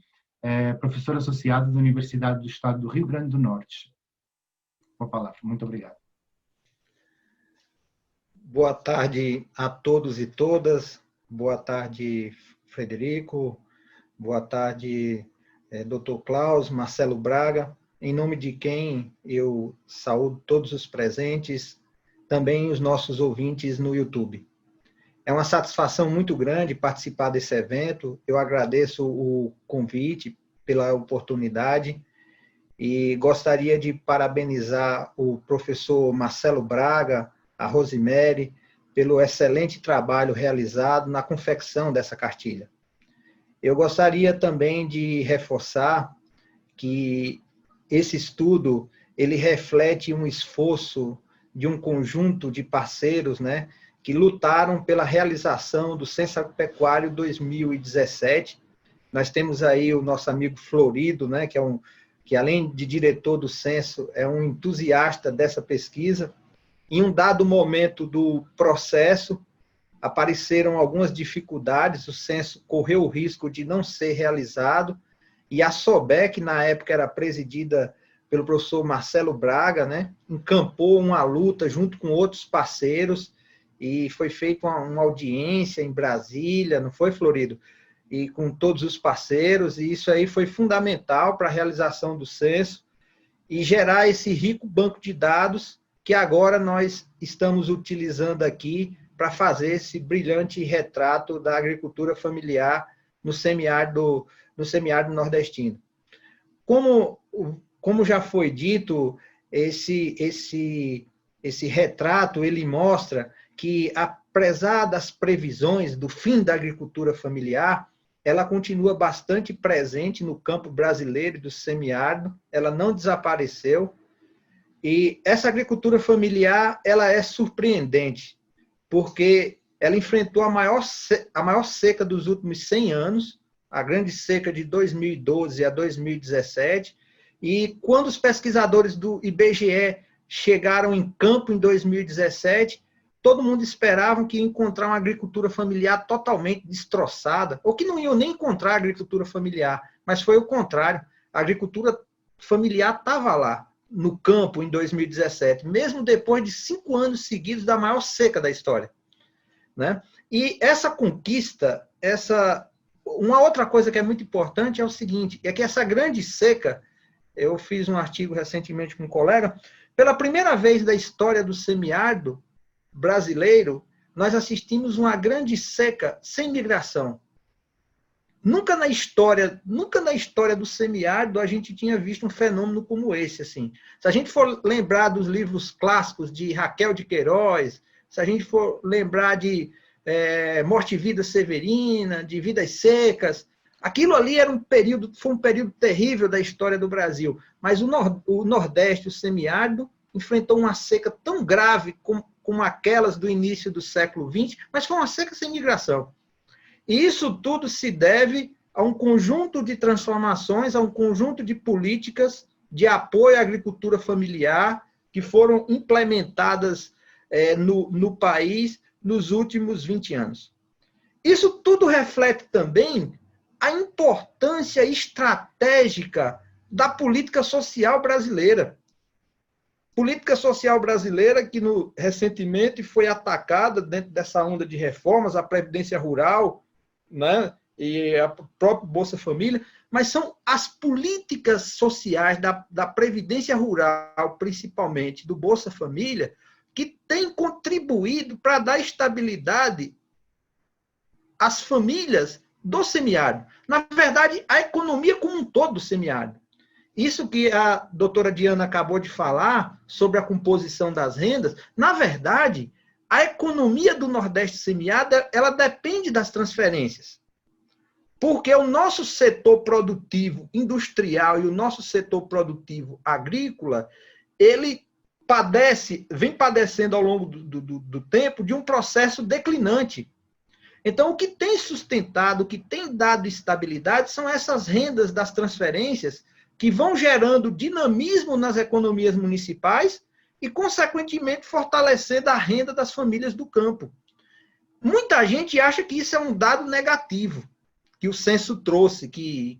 [SPEAKER 1] professor associado da Universidade do Estado do Rio Grande do Norte. Com a palavra. Muito obrigado.
[SPEAKER 15] Boa tarde a todos e todas. Boa tarde, Frederico. Boa tarde, Dr. Klaus, Marcelo Braga. Em nome de quem eu saúdo todos os presentes, também os nossos ouvintes no YouTube. É uma satisfação muito grande participar desse evento. Eu agradeço o convite pela oportunidade e gostaria de parabenizar o professor Marcelo Braga, a Rosemary, pelo excelente trabalho realizado na confecção dessa cartilha. Eu gostaria também de reforçar que esse estudo ele reflete um esforço de um conjunto de parceiros, né, que lutaram pela realização do Censo Agropecuário 2017. Nós temos aí o nosso amigo Florido, né, que além de diretor do censo, é um entusiasta dessa pesquisa. Em um dado momento do processo, apareceram algumas dificuldades, o censo correu o risco de não ser realizado, e a SOBEC, na época era presidida pelo professor Marcelo Braga, né, encampou uma luta junto com outros parceiros, e foi feita uma audiência em Brasília, não foi, Florido? E com todos os parceiros, e isso aí foi fundamental para a realização do censo, e gerar esse rico banco de dados que agora nós estamos utilizando aqui para fazer esse brilhante retrato da agricultura familiar no semiárido nordestino. Como já foi dito, esse retrato ele mostra que, apesar das previsões do fim da agricultura familiar, ela continua bastante presente no campo brasileiro e do semiárido, ela não desapareceu. E essa agricultura familiar, ela é surpreendente, porque ela enfrentou a maior seca dos últimos 100 anos, a grande seca de 2012 a 2017, e quando os pesquisadores do IBGE chegaram em campo em 2017, todo mundo esperava que ia encontrar uma agricultura familiar totalmente destroçada, ou que não iam nem encontrar agricultura familiar, mas foi o contrário, a agricultura familiar estava lá, no campo em 2017, mesmo depois de 5 anos seguidos da maior seca da história, né? E essa conquista, uma outra coisa que é muito importante é o seguinte, é que essa grande seca, eu fiz um artigo recentemente com um colega, pela primeira vez da história do semiárido brasileiro, nós assistimos uma grande seca sem migração. Nunca na história do semiárido a gente tinha visto um fenômeno como esse, assim. Se a gente for lembrar dos livros clássicos de Raquel de Queiroz, se a gente for lembrar de Morte e Vida Severina, de Vidas Secas, aquilo ali foi um período terrível da história do Brasil. Mas o Nordeste, o semiárido, enfrentou uma seca tão grave como aquelas do início do século XX, mas foi uma seca sem migração. E isso tudo se deve a um conjunto de transformações, a um conjunto de políticas de apoio à agricultura familiar que foram implementadas no país nos últimos 20 anos. Isso tudo reflete também a importância estratégica da política social brasileira. Política social brasileira que recentemente foi atacada dentro dessa onda de reformas, a Previdência Rural, né, e a própria Bolsa Família, mas são as políticas sociais da Previdência Rural, principalmente do Bolsa Família, que têm contribuído para dar estabilidade às famílias do semiárido. Na verdade, a economia como um todo do semiárido. Isso que a doutora Diana acabou de falar sobre a composição das rendas, na verdade, a economia do Nordeste semiárido, ela depende das transferências. Porque o nosso setor produtivo industrial e o nosso setor produtivo agrícola, ele vem padecendo ao longo do tempo de um processo declinante. Então, o que tem sustentado, o que tem dado estabilidade são essas rendas das transferências que vão gerando dinamismo nas economias municipais e, consequentemente, fortalecendo a renda das famílias do campo. Muita gente acha que isso é um dado negativo, que o censo trouxe, que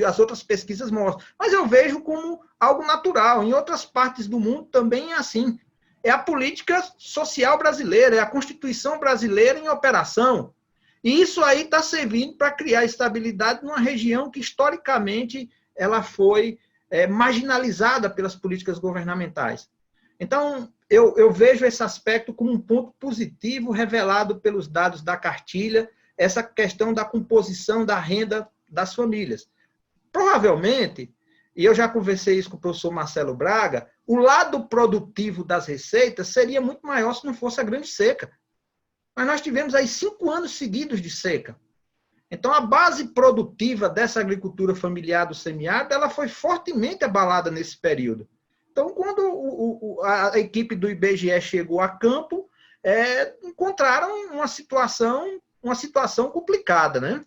[SPEAKER 15] as outras pesquisas mostram. Mas eu vejo como algo natural. Em outras partes do mundo também é assim. É a política social brasileira, é a Constituição brasileira em operação. E isso aí está servindo para criar estabilidade numa região que, historicamente, ela foi marginalizada pelas políticas governamentais. Então, eu vejo esse aspecto como um ponto positivo revelado pelos dados da cartilha, essa questão da composição da renda das famílias. Provavelmente, e eu já conversei isso com o professor Marcelo Braga, o lado produtivo das receitas seria muito maior se não fosse a grande seca. Mas nós tivemos aí 5 anos seguidos de seca. Então, a base produtiva dessa agricultura familiar do semiárido, ela foi fortemente abalada nesse período. Então, quando a equipe do IBGE chegou a campo, encontraram uma situação complicada, né?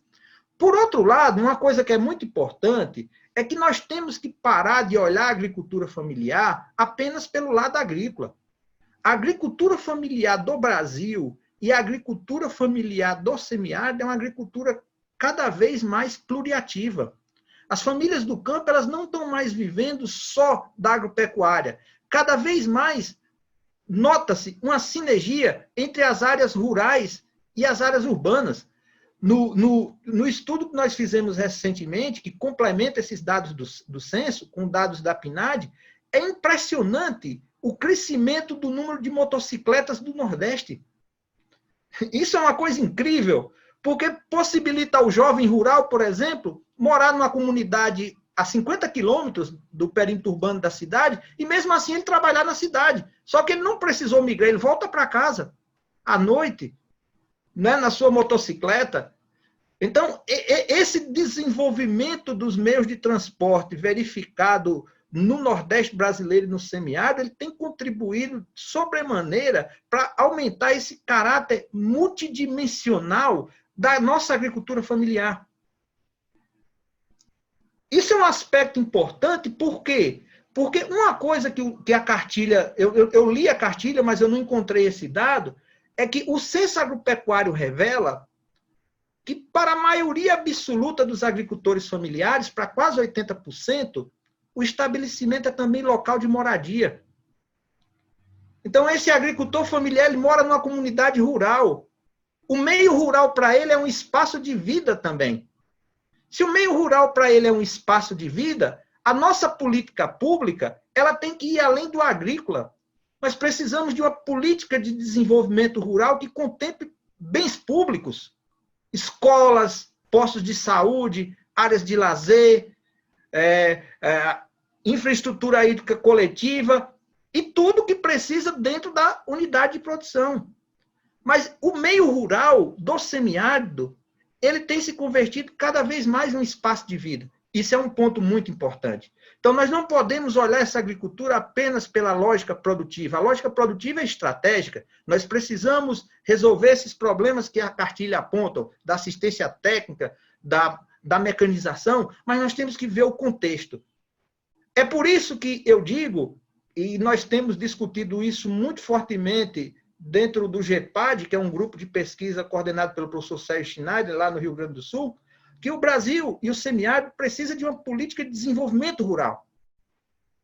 [SPEAKER 15] Por outro lado, uma coisa que é muito importante é que nós temos que parar de olhar a agricultura familiar apenas pelo lado agrícola. A agricultura familiar do Brasil e a agricultura familiar do semiárido é uma agricultura cada vez mais pluriativa. As famílias do campo, elas não estão mais vivendo só da agropecuária. Cada vez mais nota-se uma sinergia entre as áreas rurais e as áreas urbanas. No estudo que nós fizemos recentemente, que complementa esses dados do censo, com dados da PNAD, é impressionante o crescimento do número de motocicletas do Nordeste. Isso é uma coisa incrível, porque possibilita ao jovem rural, por exemplo, morar numa comunidade a 50 quilômetros do perímetro urbano da cidade, e mesmo assim ele trabalhar na cidade. Só que ele não precisou migrar, ele volta para casa à noite, né, na sua motocicleta. Então, esse desenvolvimento dos meios de transporte verificado no Nordeste brasileiro e no semiárido, ele tem contribuído sobremaneira para aumentar esse caráter multidimensional da nossa agricultura familiar. Isso é um aspecto importante, por quê? Porque uma coisa que a cartilha, eu li a cartilha, mas eu não encontrei esse dado, é que o censo agropecuário revela que para a maioria absoluta dos agricultores familiares, para quase 80%, o estabelecimento é também local de moradia. Então, esse agricultor familiar, ele mora numa comunidade rural. O meio rural, para ele, é um espaço de vida também. Se o meio rural, para ele, é um espaço de vida, a nossa política pública, ela tem que ir além do agrícola. Nós precisamos de uma política de desenvolvimento rural que contemple bens públicos, escolas, postos de saúde, áreas de lazer, infraestrutura hídrica coletiva e tudo que precisa dentro da unidade de produção. Mas o meio rural do semiárido, ele tem se convertido cada vez mais em um espaço de vida. Isso é um ponto muito importante. Então, nós não podemos olhar essa agricultura apenas pela lógica produtiva. A lógica produtiva é estratégica. Nós precisamos resolver esses problemas que a cartilha aponta, da assistência técnica, da mecanização, mas nós temos que ver o contexto. É por isso que eu digo, e nós temos discutido isso muito fortemente dentro do GEPAD, que é um grupo de pesquisa coordenado pelo professor Sérgio Schneider, lá no Rio Grande do Sul, que o Brasil e o semiárido precisam de uma política de desenvolvimento rural.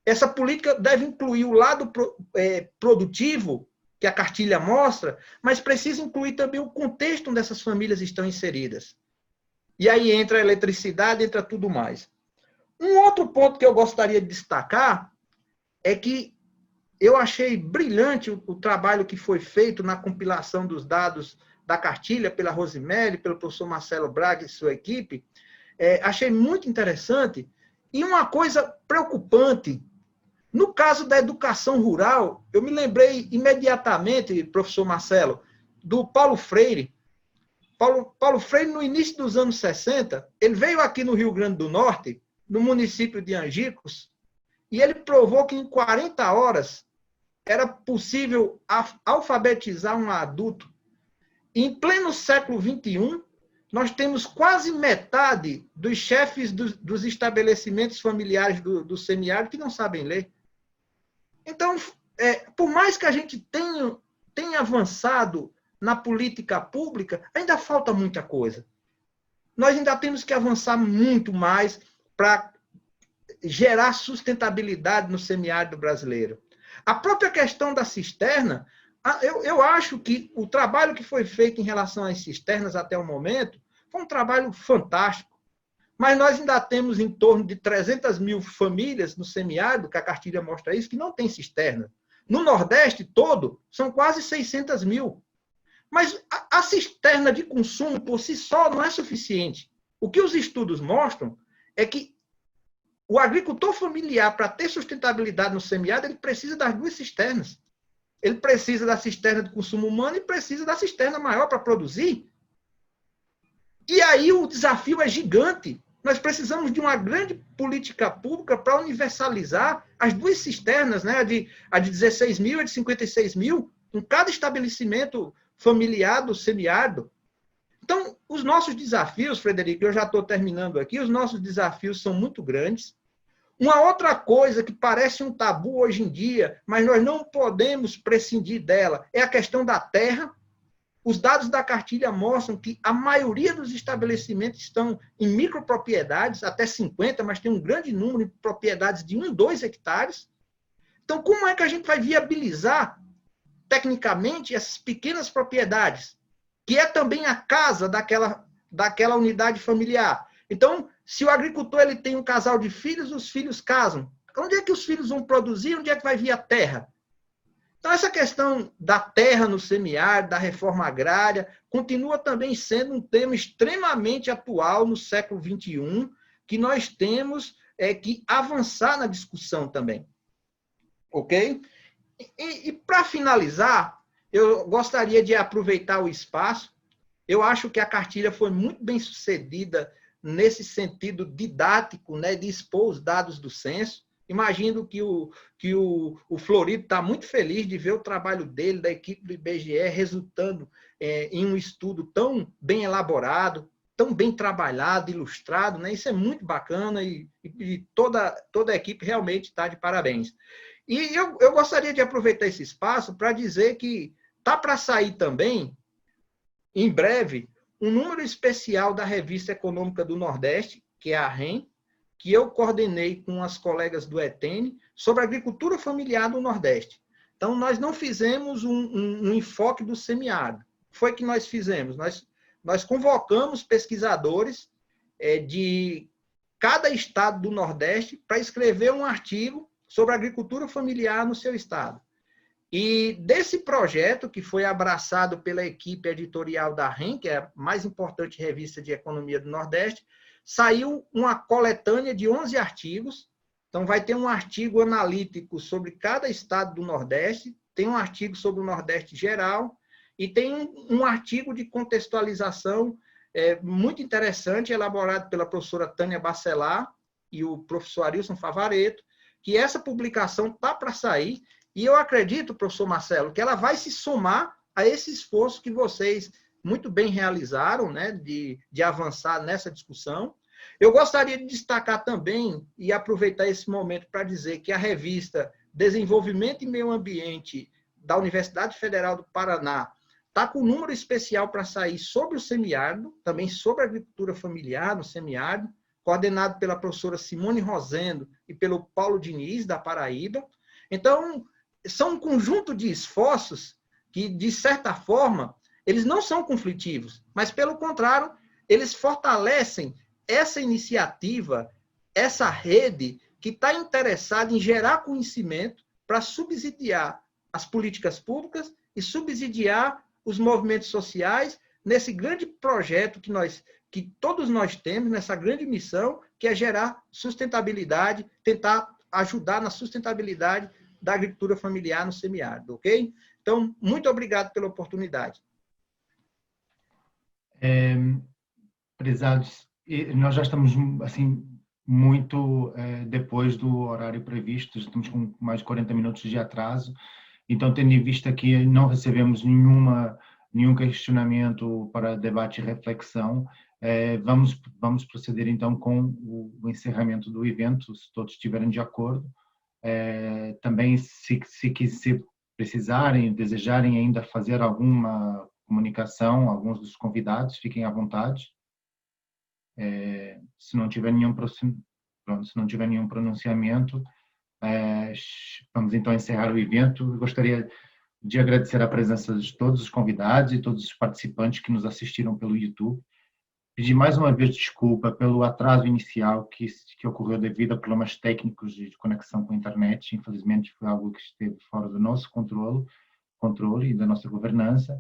[SPEAKER 15] Essa política deve incluir o lado produtivo, que a cartilha mostra, mas precisa incluir também o contexto onde essas famílias estão inseridas. E aí entra a eletricidade, entra tudo mais. Um outro ponto que eu gostaria de destacar é que eu achei brilhante o trabalho que foi feito na compilação dos dados da cartilha pela Rosemary, pelo professor Marcelo Braga e sua equipe. Achei muito interessante. E uma coisa preocupante, no caso da educação rural, eu me lembrei imediatamente, professor Marcelo, do Paulo Freire. Paulo Freire, no início dos anos 60, ele veio aqui no Rio Grande do Norte, no município de Angicos, e ele provou que em 40 horas era possível alfabetizar um adulto. Em pleno século XXI, nós temos quase metade dos chefes dos estabelecimentos familiares do semiárido que não sabem ler. Então, por mais que a gente tenha avançado na política pública, ainda falta muita coisa. Nós ainda temos que avançar muito mais para gerar sustentabilidade no semiárido brasileiro. A própria questão da cisterna, eu acho que o trabalho que foi feito em relação às cisternas até o momento foi um trabalho fantástico. Mas nós ainda temos em torno de 300 mil famílias no semiárido, que a cartilha mostra isso, que não tem cisterna. No Nordeste todo, são quase 600 mil. Mas a cisterna de consumo por si só não é suficiente. O que os estudos mostram é que o agricultor familiar, para ter sustentabilidade no semiárido, ele precisa das duas cisternas. Ele precisa da cisterna de consumo humano e precisa da cisterna maior para produzir. E aí o desafio é gigante. Nós precisamos de uma grande política pública para universalizar as duas cisternas, né? A de 16 mil e a de 56 mil, em cada estabelecimento familiar do semiárido. Então, os nossos desafios, Frederico, eu já estou terminando aqui, os nossos desafios são muito grandes. Uma outra coisa que parece um tabu hoje em dia, mas nós não podemos prescindir dela, é a questão da terra. Os dados da cartilha mostram que a maioria dos estabelecimentos estão em micropropriedades, até 50, mas tem um grande número de propriedades de 1, 2 hectares. Então, como é que a gente vai viabilizar, tecnicamente, essas pequenas propriedades, que é também a casa daquela unidade familiar? Então, se o agricultor ele tem um casal de filhos, os filhos casam. Onde é que os filhos vão produzir? Onde é que vai vir a terra? Então, essa questão da terra no semiárido, da reforma agrária, continua também sendo um tema extremamente atual no século XXI, que nós temos que avançar na discussão também. Ok? E para finalizar, eu gostaria de aproveitar o espaço. Eu acho que a cartilha foi muito bem sucedida nesse sentido didático, né, de expor os dados do censo. Imagino que o Florido está muito feliz de ver o trabalho dele, da equipe do IBGE, resultando em um estudo tão bem elaborado, tão bem trabalhado, ilustrado, né? Isso é muito bacana e toda a equipe realmente está de parabéns. E eu gostaria de aproveitar esse espaço para dizer que está para sair também, em breve, um número especial da Revista Econômica do Nordeste, que é a REN, que eu coordenei com as colegas do ETN, sobre a agricultura familiar do Nordeste. Então, nós não fizemos um enfoque do semiárido. Foi que nós fizemos. Nós convocamos pesquisadores de cada estado do Nordeste para escrever um artigo sobre a agricultura familiar no seu estado. E desse projeto, que foi abraçado pela equipe editorial da REN, que é a mais importante revista de economia do Nordeste, saiu uma coletânea de 11 artigos. Então, vai ter um artigo analítico sobre cada estado do Nordeste, tem um artigo sobre o Nordeste geral, e tem um artigo de contextualização muito interessante, elaborado pela professora Tânia Bacelar e o professor Arilson Favaretto, que essa publicação está para sair, e eu acredito, professor Marcelo, que ela vai se somar a esse esforço que vocês muito bem realizaram, né, de avançar nessa discussão. Eu gostaria de destacar também, e aproveitar esse momento para dizer que a revista Desenvolvimento e Meio Ambiente da Universidade Federal do Paraná está com um número especial para sair sobre o semiárido, também sobre a agricultura familiar no semiárido, coordenado pela professora Simone Rosendo e pelo Paulo Diniz, da Paraíba. Então, são um conjunto de esforços que, de certa forma, eles não são conflitivos, mas, pelo contrário, eles fortalecem essa iniciativa, essa rede que está interessada em gerar conhecimento para subsidiar as políticas públicas e subsidiar os movimentos sociais nesse grande projeto que todos nós temos, nessa grande missão, que é gerar sustentabilidade, tentar ajudar na sustentabilidade da agricultura familiar no semiárido, ok? Então, muito obrigado pela oportunidade.
[SPEAKER 1] Prezados, nós já estamos, assim, muito depois do horário previsto, já estamos com mais de 40 minutos de atraso, então, tendo em vista que não recebemos nenhum questionamento para debate e reflexão, vamos proceder, então, com o encerramento do evento, se todos estiverem de acordo. Também, se precisarem, desejarem ainda fazer alguma comunicação, alguns dos convidados, fiquem à vontade. Se não tiver nenhum pronunciamento, vamos então encerrar o evento. Eu gostaria de agradecer a presença de todos os convidados e todos os participantes que nos assistiram pelo YouTube. Pedir mais uma vez desculpa pelo atraso inicial que ocorreu devido a problemas técnicos de conexão com a internet. Infelizmente, foi algo que esteve fora do nosso controle e da nossa governança.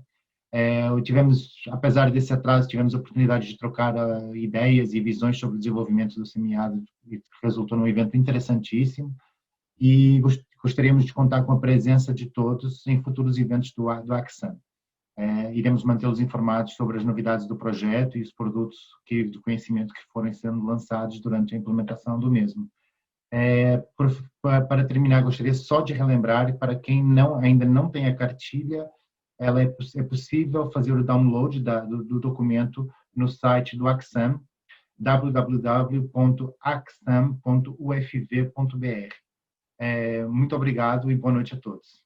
[SPEAKER 1] Apesar desse atraso, tivemos a oportunidade de trocar ideias e visões sobre o desenvolvimento do semiárido, e resultou num evento interessantíssimo. E gostaríamos de contar com a presença de todos em futuros eventos do ACSAM. Iremos mantê-los informados sobre as novidades do projeto e os produtos de conhecimento que forem sendo lançados durante a implementação do mesmo. Para terminar, gostaria só de relembrar, para quem ainda não tem a cartilha, é possível fazer o download do documento no site do ACSAM, www.acsam.ufv.br. Muito obrigado e boa noite a todos.